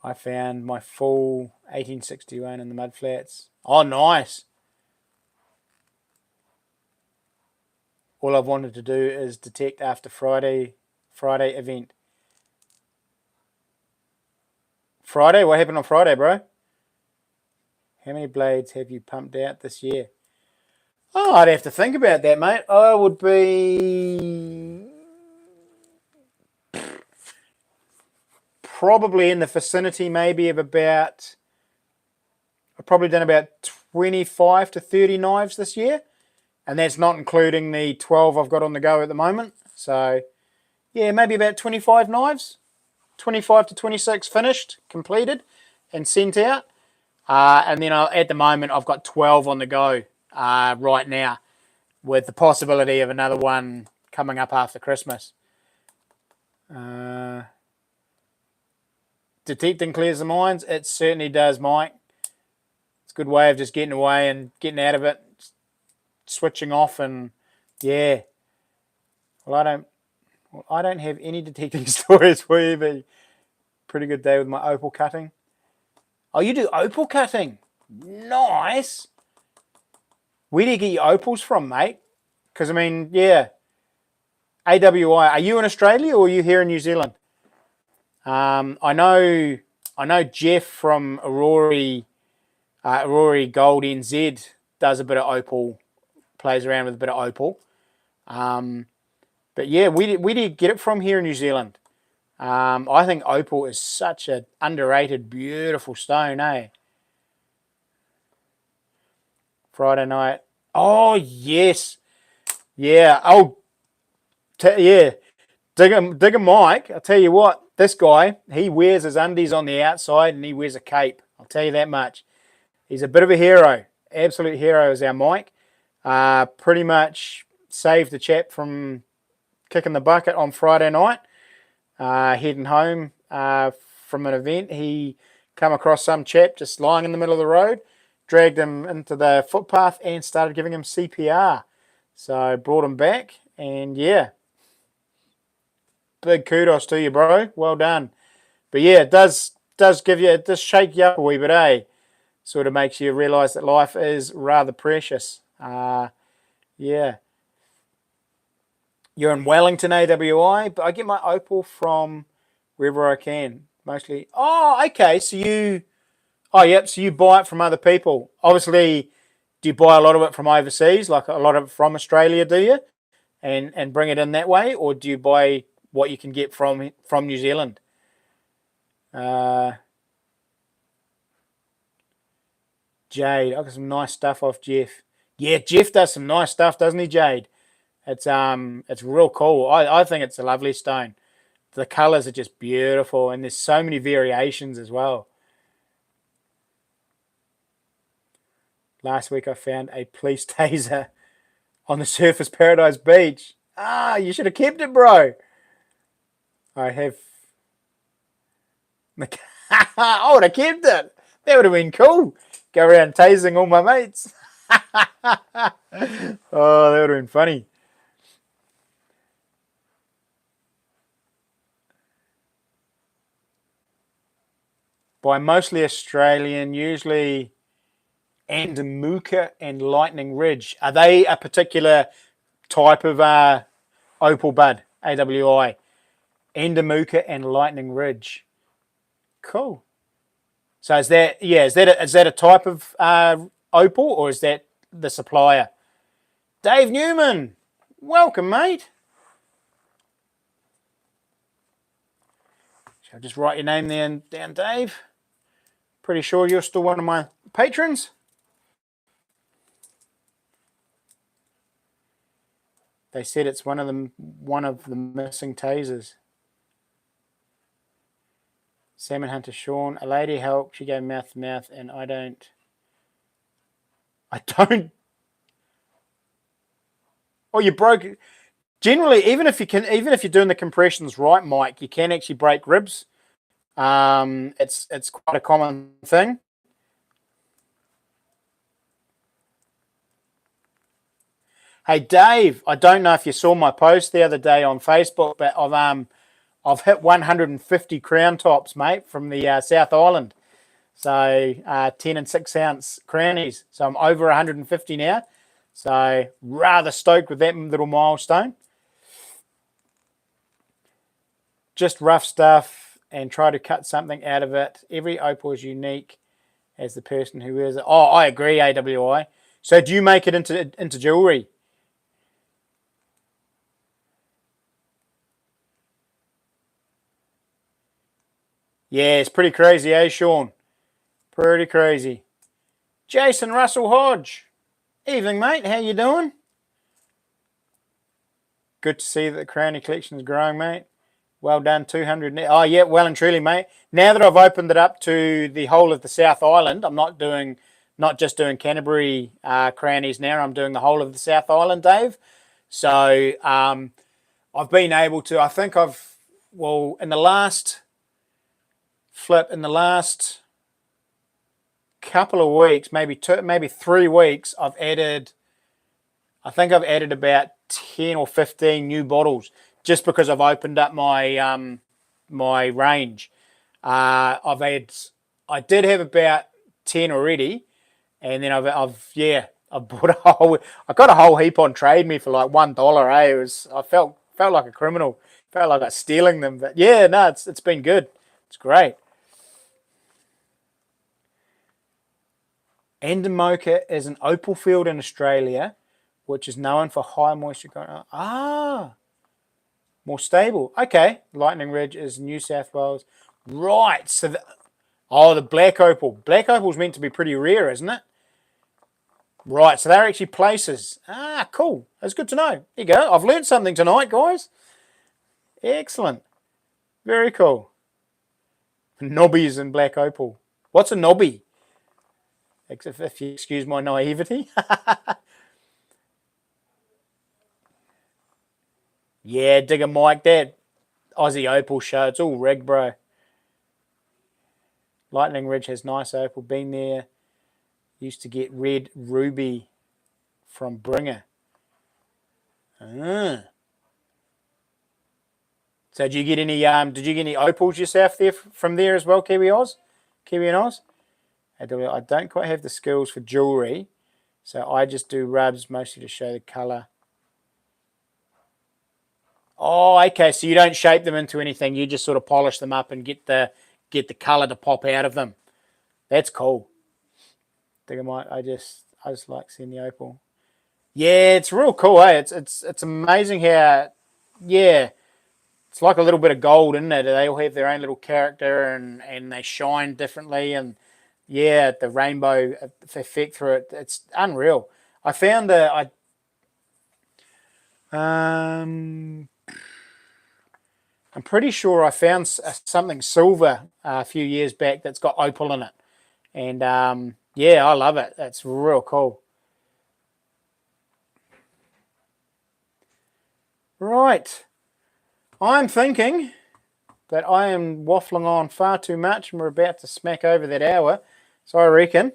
I found my full 1861 in the mud flats. Oh, nice. All I've wanted to do is detect after Friday event. Friday? What happened on Friday, bro? How many blades have you pumped out this year? Oh, I'd have to think about that, mate. I would be probably in the vicinity maybe of about, I've probably done about 25 to 30 knives this year. And that's not including the 12 I've got on the go at the moment. So, yeah, maybe about 25 knives. 25 to 26 finished, completed, and sent out. And then at the moment, I've got 12 on the go right now, with the possibility of another one coming up after Christmas. Detecting clears the minds. It certainly does, Mike. It's a good way of just getting away and getting out of it, switching off, and yeah. Well, I don't have any detecting stories for you, but pretty good day with my opal cutting. Oh, you do opal cutting? Nice. Where do you get your opals from, mate? Because, I mean, yeah. AWI, are you in Australia or are you here in New Zealand? I know Jeff from Aurora Gold NZ does a bit of opal, plays around with a bit of opal. But yeah, where do you get it from here in New Zealand? I think opal is such an underrated, beautiful stone, eh? Friday night. Oh, yes. Yeah. Oh, yeah. Digger Mike, I'll tell you what, this guy, he wears his undies on the outside and he wears a cape. I'll tell you that much. He's a bit of a hero. Absolute hero is our Mike. Pretty much saved the chap from kicking the bucket on Friday night. Heading home from an event, he come across some chap just lying in the middle of the road, dragged him into the footpath and started giving him CPR. So brought him back, and yeah, big kudos to you, bro. Well done. But yeah, it does shake you up a wee bit, eh? Sort of makes you realise that life is rather precious. Yeah. You're in Wellington, AWI, but I get my opal from wherever I can, mostly. Oh, okay. So you buy it from other people. Obviously, do you buy a lot of it from overseas, like a lot of it from Australia, do you? And bring it in that way, or do you buy what you can get from New Zealand? Jade, I got some nice stuff off Jeff. Yeah, Jeff does some nice stuff, doesn't he, Jade? It's real cool. I think it's a lovely stone. The colours are just beautiful, and there's so many variations as well. Last week I found a police taser on the Surfers Paradise Beach. Ah, you should have kept it, bro. I have. I would have kept it. That would have been cool. Go around tasing all my mates. Oh, that would have been funny. by mostly Australian, usually Andamuka and Lightning Ridge. Are they a particular type of opal bud? AWI. Andamuka and Lightning Ridge. Cool. So is that is that a type of opal, or is that the supplier? Dave Newman, welcome, mate. Shall I just write your name down, Dave? Pretty sure you're still one of my patrons. They said it's one of the missing tasers. Salmon Hunter Sean, a lady helped. She gave mouth to mouth, and I don't. Oh, you broke. Generally, even if you're doing the compressions right, Mike, you can actually break ribs. It's quite a common thing. Hey, Dave, I don't know if you saw my post the other day on Facebook, but I've hit 150 crown tops, mate, from the South Island. So 10 and 6 ounce crownies. So I'm over 150 now. So rather stoked with that little milestone. Just rough stuff and try to cut something out of it. Every opal is unique as the person who wears it. Oh, I agree, AWI. So do you make it into jewelry? Yeah, it's pretty crazy, eh, Sean? Pretty crazy. Jason Russell Hodge. Evening, mate. How you doing? Good to see that the crownie collection is growing, mate. Well done, 200. Oh, yeah, well and truly, mate. Now that I've opened it up to the whole of the South Island, I'm not just doing Canterbury crownies now. I'm doing the whole of the South Island, Dave. So I've been able to. I think in the last couple of weeks, maybe 3 weeks, I've added about 10 or 15 new bottles just because I've opened up my my range. I did have about 10 already, and then I bought I got a whole heap on Trade Me for like $1. I felt like a criminal, felt like I was stealing them, but yeah, no, it's been good. It's great. Andamoka is an opal field in Australia, which is known for high moisture. More stable. Okay. Lightning Ridge is New South Wales. Right. So, the black opal. Black opal is meant to be pretty rare, isn't it? Right. So they're actually places. Cool. That's good to know. There you go. I've learned something tonight, guys. Excellent. Very cool. Knobbies and black opal. What's a knobby? If you excuse my naivety. Yeah, Digger Mike, that Aussie opal show, it's all rigged, bro. Lightning Ridge has nice opal. Been there. Used to get red ruby from Bringer. So did you get any opals yourself there from there as well, Kiwi and Oz? I don't quite have the skills for jewelry, so I just do rubs mostly to show the colour. Oh, okay. So you don't shape them into anything. You just sort of polish them up and get the colour to pop out of them. That's cool. I just like seeing the opal. Yeah, it's real cool, eh? It's amazing how, yeah, it's like a little bit of gold, isn't it? They all have their own little character and they shine differently, and yeah, the rainbow effect through it. It's unreal. I found I'm pretty sure I found something silver a few years back that's got opal in it, and yeah, I love it. That's real cool. Right, I'm thinking that I am waffling on far too much, and we're about to smack over that hour. So I reckon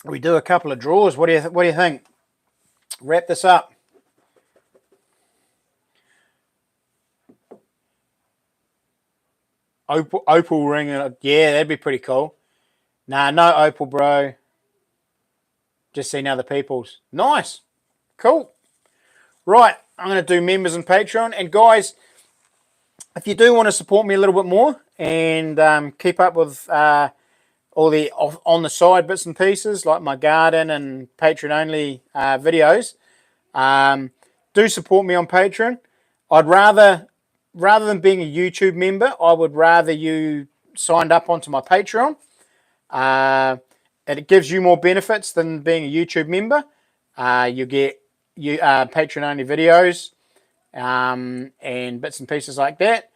we do a couple of draws. What do you think? Wrap this up. Opal ring. Yeah, that'd be pretty cool. Nah, no opal, bro. Just seen other people's. Nice. Cool. Right, I'm going to do members and Patreon. And guys, if you do want to support me a little bit more and keep up with all the on the side bits and pieces like my garden and Patreon only videos, do support me on Patreon. I'd rather than being a YouTube member, I would rather you signed up onto my Patreon. And it gives you more benefits than being a YouTube member. You get Patreon only videos and bits and pieces like that.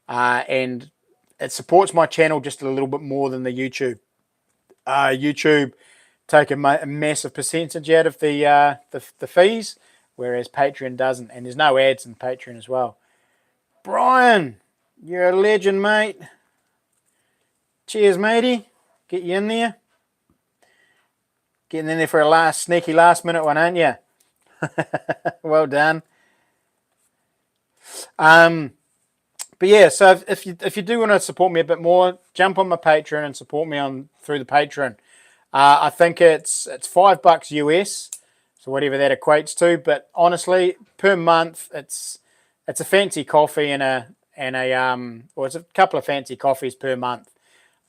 And it supports my channel just a little bit more than the YouTube. YouTube take a massive percentage out of the fees, whereas Patreon doesn't. And there's no ads in Patreon as well. Brian, you're a legend, mate. Cheers, matey. Get you in there. Getting in there for a sneaky last minute one, aren't you? Well done. But yeah, so if you do want to support me a bit more, jump on my Patreon and support me through the Patreon. I think it's $5 US, so whatever that equates to. But honestly, per month, it's a fancy coffee or it's a couple of fancy coffees per month.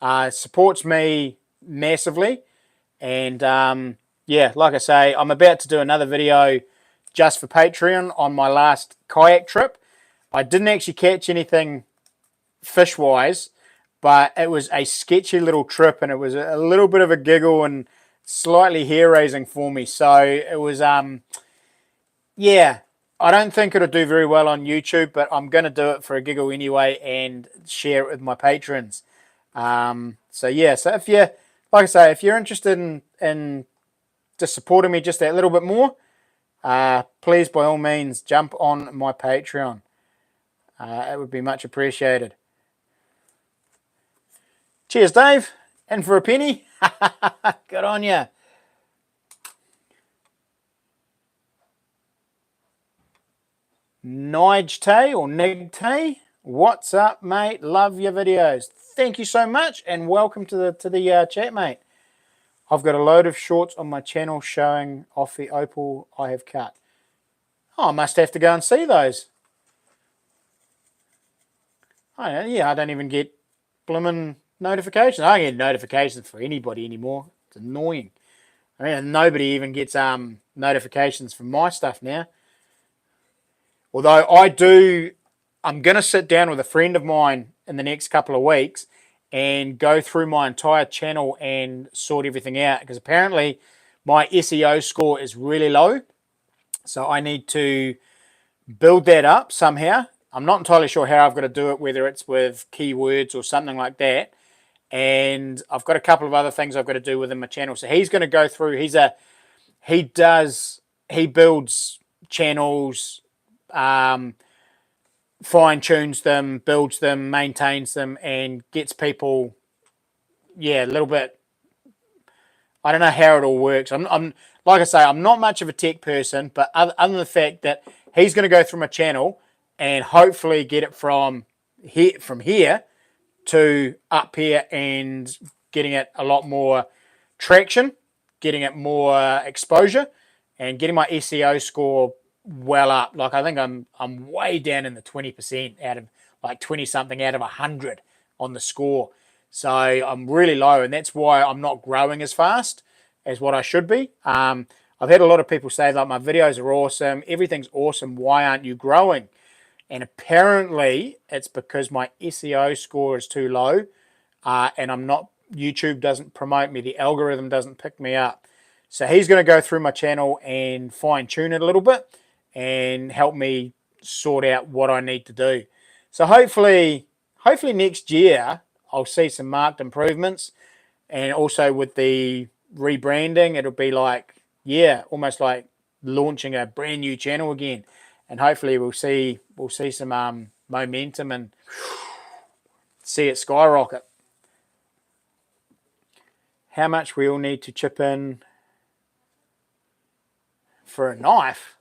It supports me massively, and yeah, like I say, I'm about to do another video just for Patreon on my last kayak trip. I didn't actually catch anything fish-wise, but it was a sketchy little trip, and it was a little bit of a giggle and slightly hair-raising for me. So it was, yeah, I don't think it'll do very well on YouTube, but I'm going to do it for a giggle anyway and share it with my patrons. So yeah, so if you, like I say, if you're interested in just supporting me just that little bit more, please, by all means, jump on my Patreon. It would be much appreciated. Cheers, Dave. And for a penny. Good on ya. Nigte or Nigte. What's up, mate? Love your videos. Thank you so much, and welcome to the chat, mate. I've got a load of shorts on my channel showing off the opal I have cut. Oh, I must have to go and see those. I don't even get blimmin' notifications. I don't get notifications for anybody anymore. It's annoying. I mean, nobody even gets notifications from my stuff now. Although I'm going to sit down with a friend of mine in the next couple of weeks and go through my entire channel and sort everything out, because apparently my SEO score is really low. So I need to build that up somehow. I'm not entirely sure how I've got to do it, whether it's with keywords or something like that. And I've got a couple of other things I've got to do within my channel. So he's going to go through, he builds channels, fine-tunes them, builds them, maintains them, and gets people, yeah, a little bit, I don't know how it all works. I'm like I say, I'm not much of a tech person, but other than the fact that he's going to go through my channel and hopefully get it from here to up here and getting it a lot more traction, getting it more exposure, and getting my SEO score well up. Like, I think I'm way down in the 20% out of, like, 20 something out of 100 on the score. So I'm really low, and that's why I'm not growing as fast as what I should be. I've had a lot of people say, like, my videos are awesome, everything's awesome, why aren't you growing? And apparently it's because my SEO score is too low, and YouTube doesn't promote me, the algorithm doesn't pick me up. So he's going to go through my channel and fine tune it a little bit and help me sort out what I need to do. So hopefully next year I'll see some marked improvements, and also with the rebranding, it'll be like, yeah, almost like launching a brand new channel again. And hopefully we'll see some momentum and see it skyrocket. How much we all need to chip in for a knife?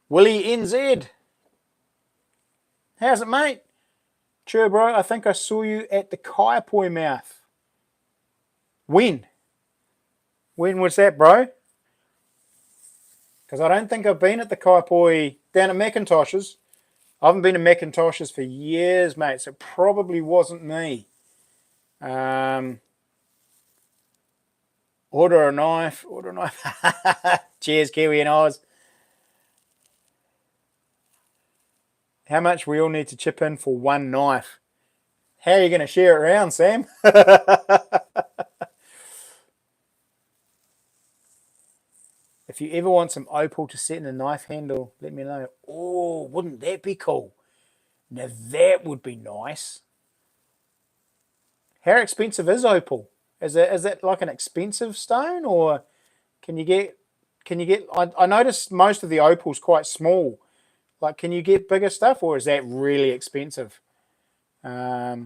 Willie NZ. How's it, mate? Sure, bro. I think I saw you at the Kaiapoi mouth. When? When was that, bro? Because I don't think I've been at the Kaiapoi down at Macintosh's. I haven't been to Macintosh's for years, mate, so it probably wasn't me. Order a knife. Order a knife. Cheers, Kiwi and Oz. How much we all need to chip in for one knife? How are you going to share it around, Sam? If you ever want some opal to set in a knife handle, let me know. Oh, wouldn't that be cool? Now that would be nice. How expensive is opal? Is that like an expensive stone, or can you get? I noticed most of the opal's quite small. Like, can you get bigger stuff, or is that really expensive? Yeah.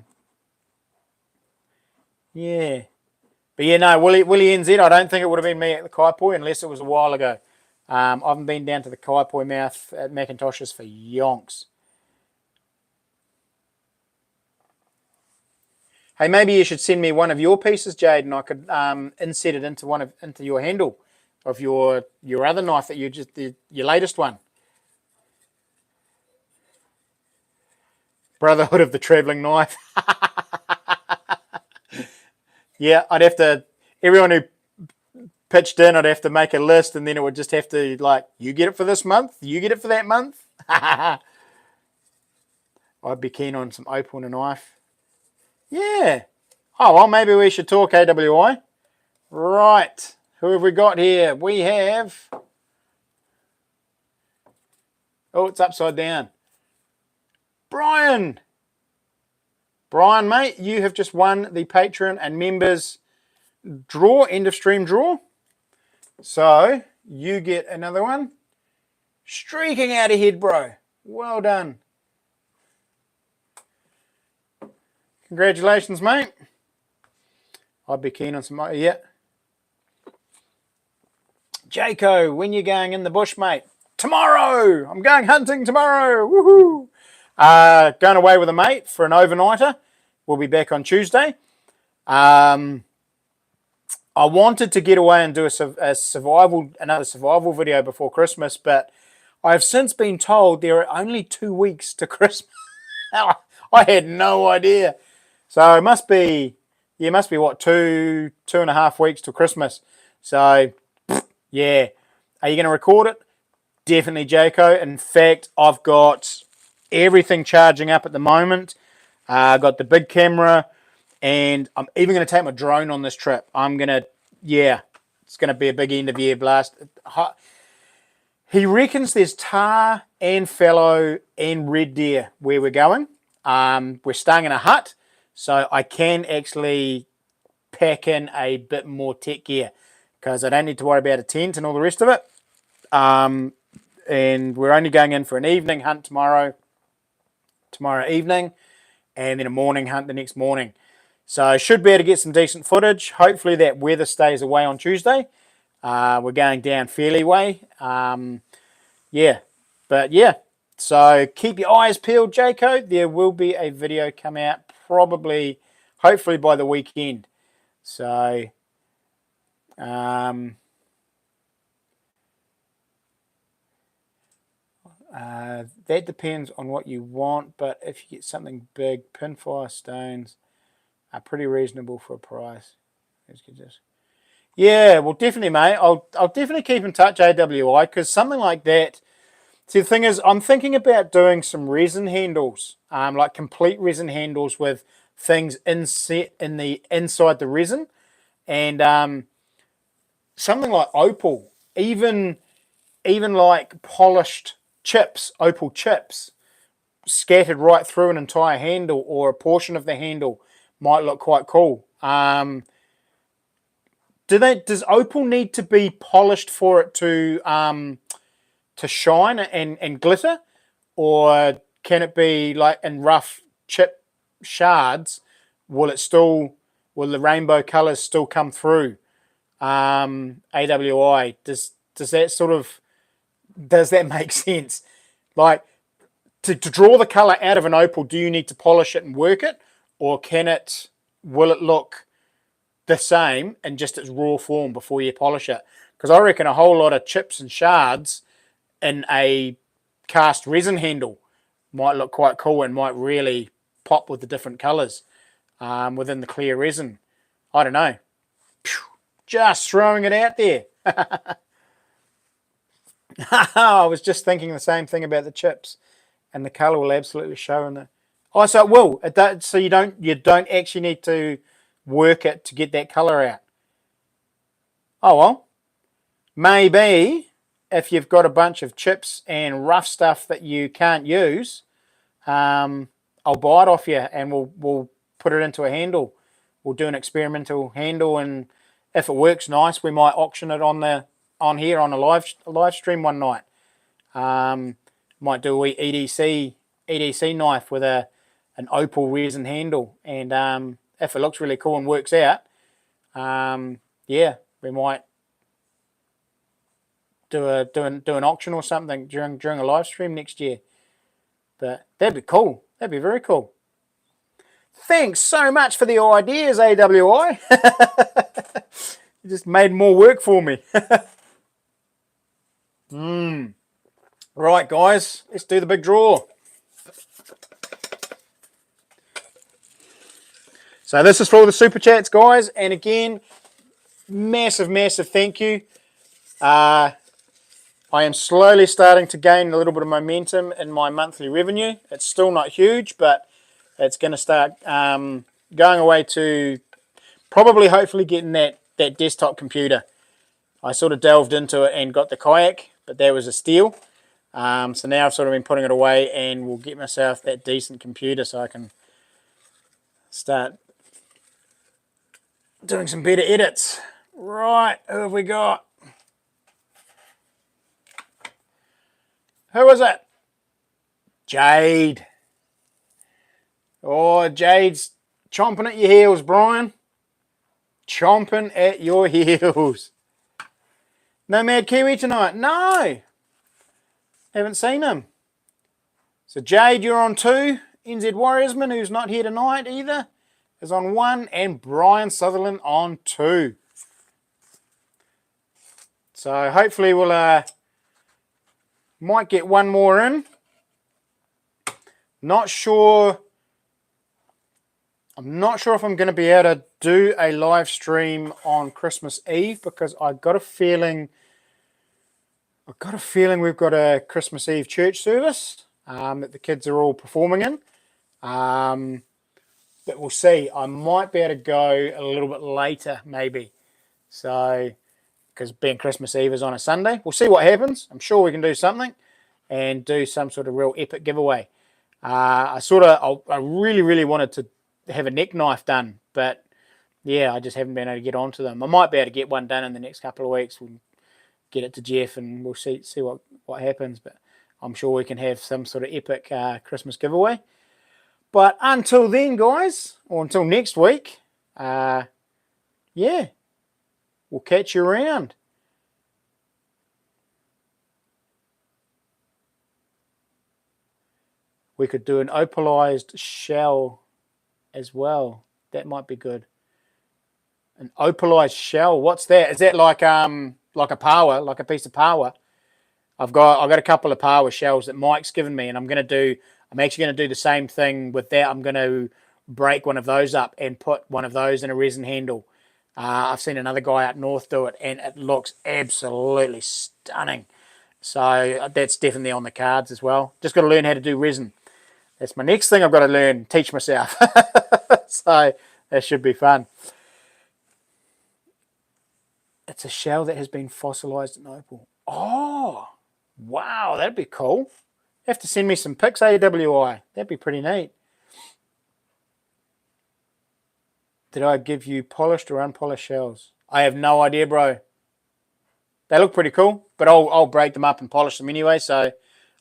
But yeah, no, Willie NZ, I don't think it would have been me at the Kaiapoi unless it was a while ago. I haven't been down to the Kaiapoi mouth at Macintosh's for yonks. Hey, maybe you should send me one of your pieces, Jade, and I could inset it into your handle of your other knife that your latest one. Brotherhood of the Travelling Knife. Yeah, I'd have to. Everyone who pitched in, I'd have to make a list, and then it would just have to, like, you get it for this month, you get it for that month. I'd be keen on some opal and a knife. Yeah. Oh, well, maybe we should talk AWI. Right. Who have we got here? We have... Oh, it's upside down. Brian. Brian, mate, you have just won the Patreon and members draw, end of stream draw. So, you get another one. Streaking out ahead, bro. Well done. Congratulations, mate. I'd be keen on some... Yeah. Jaco, when you going in the bush, mate? Tomorrow! I'm going hunting tomorrow! Woohoo! Going away with a mate for an overnighter. We'll be back on Tuesday. I wanted to get away and do another survival video before Christmas, but I've since been told there are only 2 weeks to Christmas. I had no idea. So it must be what, 2.5 weeks till Christmas. So yeah. Are you going to record it? Definitely, Jaco. In fact, I've got everything charging up at the moment. I've got the big camera, and I'm even going to take my drone on this trip. It's going to be a big end of year blast. He reckons there's tar and fallow and red deer where we're going. We're staying in a hut, so I can actually pack in a bit more tech gear because I don't need to worry about a tent and all the rest of it. And we're only going in for an evening hunt tomorrow evening, and then a morning hunt the next morning. So I should be able to get some decent footage. Hopefully that weather stays away on Tuesday. We're going down Fairley Way. So keep your eyes peeled, Jaco. There will be a video come out hopefully by the weekend. So, that depends on what you want, but if you get something big, pinfire stones are pretty reasonable for a price. Yeah, well, definitely, mate. I'll definitely keep in touch, AWI, because something like that. See, the thing is, I'm thinking about doing some resin handles, like complete resin handles with things inside the resin, and something like opal, even like polished chips, opal chips, scattered right through an entire handle or a portion of the handle might look quite cool. Does opal need to be polished for it to shine and glitter, or can it be like in rough chip shards? Will the rainbow colors still come through? AWI, does that sort of Does that make sense? Like, to draw the colour out of an opal, do you need to polish it and work it? Or will it look the same in just its raw form before you polish it? Because I reckon a whole lot of chips and shards in a cast resin handle might look quite cool and might really pop with the different colours within the clear resin. I don't know. Just throwing it out there. I was just thinking the same thing about the chips, and the colour will absolutely show in the. Oh, so it will. It does, so you don't actually need to work it to get that colour out. Oh well, maybe if you've got a bunch of chips and rough stuff that you can't use, I'll buy it off you and we'll put it into a handle. We'll do an experimental handle, and if it works nice, we might auction it on here on a live stream one night. Might do a EDC knife with an opal resin handle, and if it looks really cool and works out, yeah, we might do an auction or something during a live stream next year. But that'd be cool. That'd be very cool. Thanks so much for the ideas, AWI. You just made more work for me. Right, guys, let's do the big draw. So this is for all the super chats, guys. And again, massive thank you. I am slowly starting to gain a little bit of momentum in my monthly revenue. It's still not huge, but it's going to start going away to probably, hopefully, getting that desktop computer. I sort of delved into it and got the kayak, but that was a steal. So now I've sort of been putting it away, and will get myself that decent computer so I can start doing some better edits. Right, who have we got? Who is it? Jade. Oh, Jade's chomping at your heels, Brian. Chomping at your heels. No Mad Kiwi tonight? No. Haven't seen him. So Jade, you're on 2. NZ Warriorsman, who's not here tonight either, is on 1. And Brian Sutherland on 2. So hopefully we'll might get one more in. Not sure. I'm not sure if I'm going to be able to do a live stream on Christmas Eve, because I've got a feeling we've got a Christmas Eve church service that the kids are all performing in. But we'll see. I might be able to go a little bit later, maybe. So, because being Christmas Eve is on a Sunday, we'll see what happens. I'm sure we can do something and do some sort of real epic giveaway. I really wanted to have a neck knife done, but yeah, I just haven't been able to get onto them. I might be able to get one done in the next couple of weeks. We'll get it to Jeff and we'll see what happens, but I'm sure we can have some sort of epic Christmas giveaway. But until then, guys, or until next week, yeah, we'll catch you around. We could do an opalized shell as well. That might be good. An opalized shell. What's that? Is that like a power, like a piece of power? I've got a couple of power shells that Mike's given me, and I'm actually going to do the same thing with that. I'm going to break one of those up and put one of those in a resin handle. I've seen another guy out north do it, and it looks absolutely stunning. So that's definitely on the cards as well. Just got to learn how to do resin. That's my next thing I've got to learn, teach myself. So that should be fun. It's a shell that has been fossilized in opal. Oh, wow, that'd be cool. You have to send me some pics, AWI. That'd be pretty neat. Did I give you polished or unpolished shells? I have no idea, bro. They look pretty cool, but I'll break them up and polish them anyway, so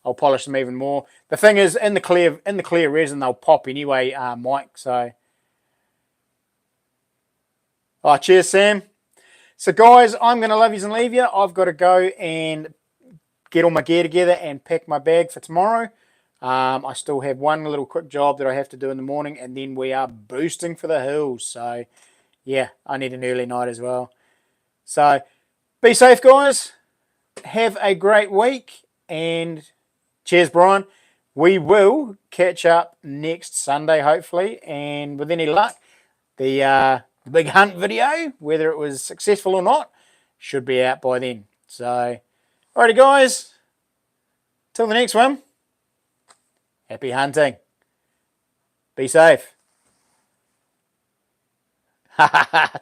I'll polish them even more. The thing is, in the clear resin, they'll pop anyway, Mike. So, oh, cheers, Sam. So, guys, I'm going to love yous and leave you. I've got to go and get all my gear together and pack my bag for tomorrow. I still have one little quick job that I have to do in the morning, and then we are boosting for the hills. So, yeah, I need an early night as well. So, be safe, guys. Have a great week, and cheers, Brian. We will catch up next Sunday, hopefully, and with any luck, the big hunt video, whether it was successful or not, should be out by then. So, alrighty, guys. Till the next one. Happy hunting. Be safe.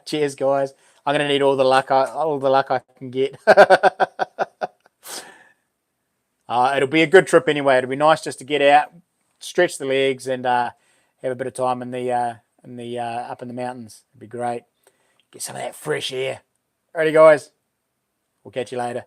Cheers, guys. I'm gonna need all the luck I can get. It'll be a good trip anyway. It'll be nice just to get out, stretch the legs, and have a bit of time in the up in the mountains. It'd be great. Get some of that fresh air. Alrighty, guys. We'll catch you later.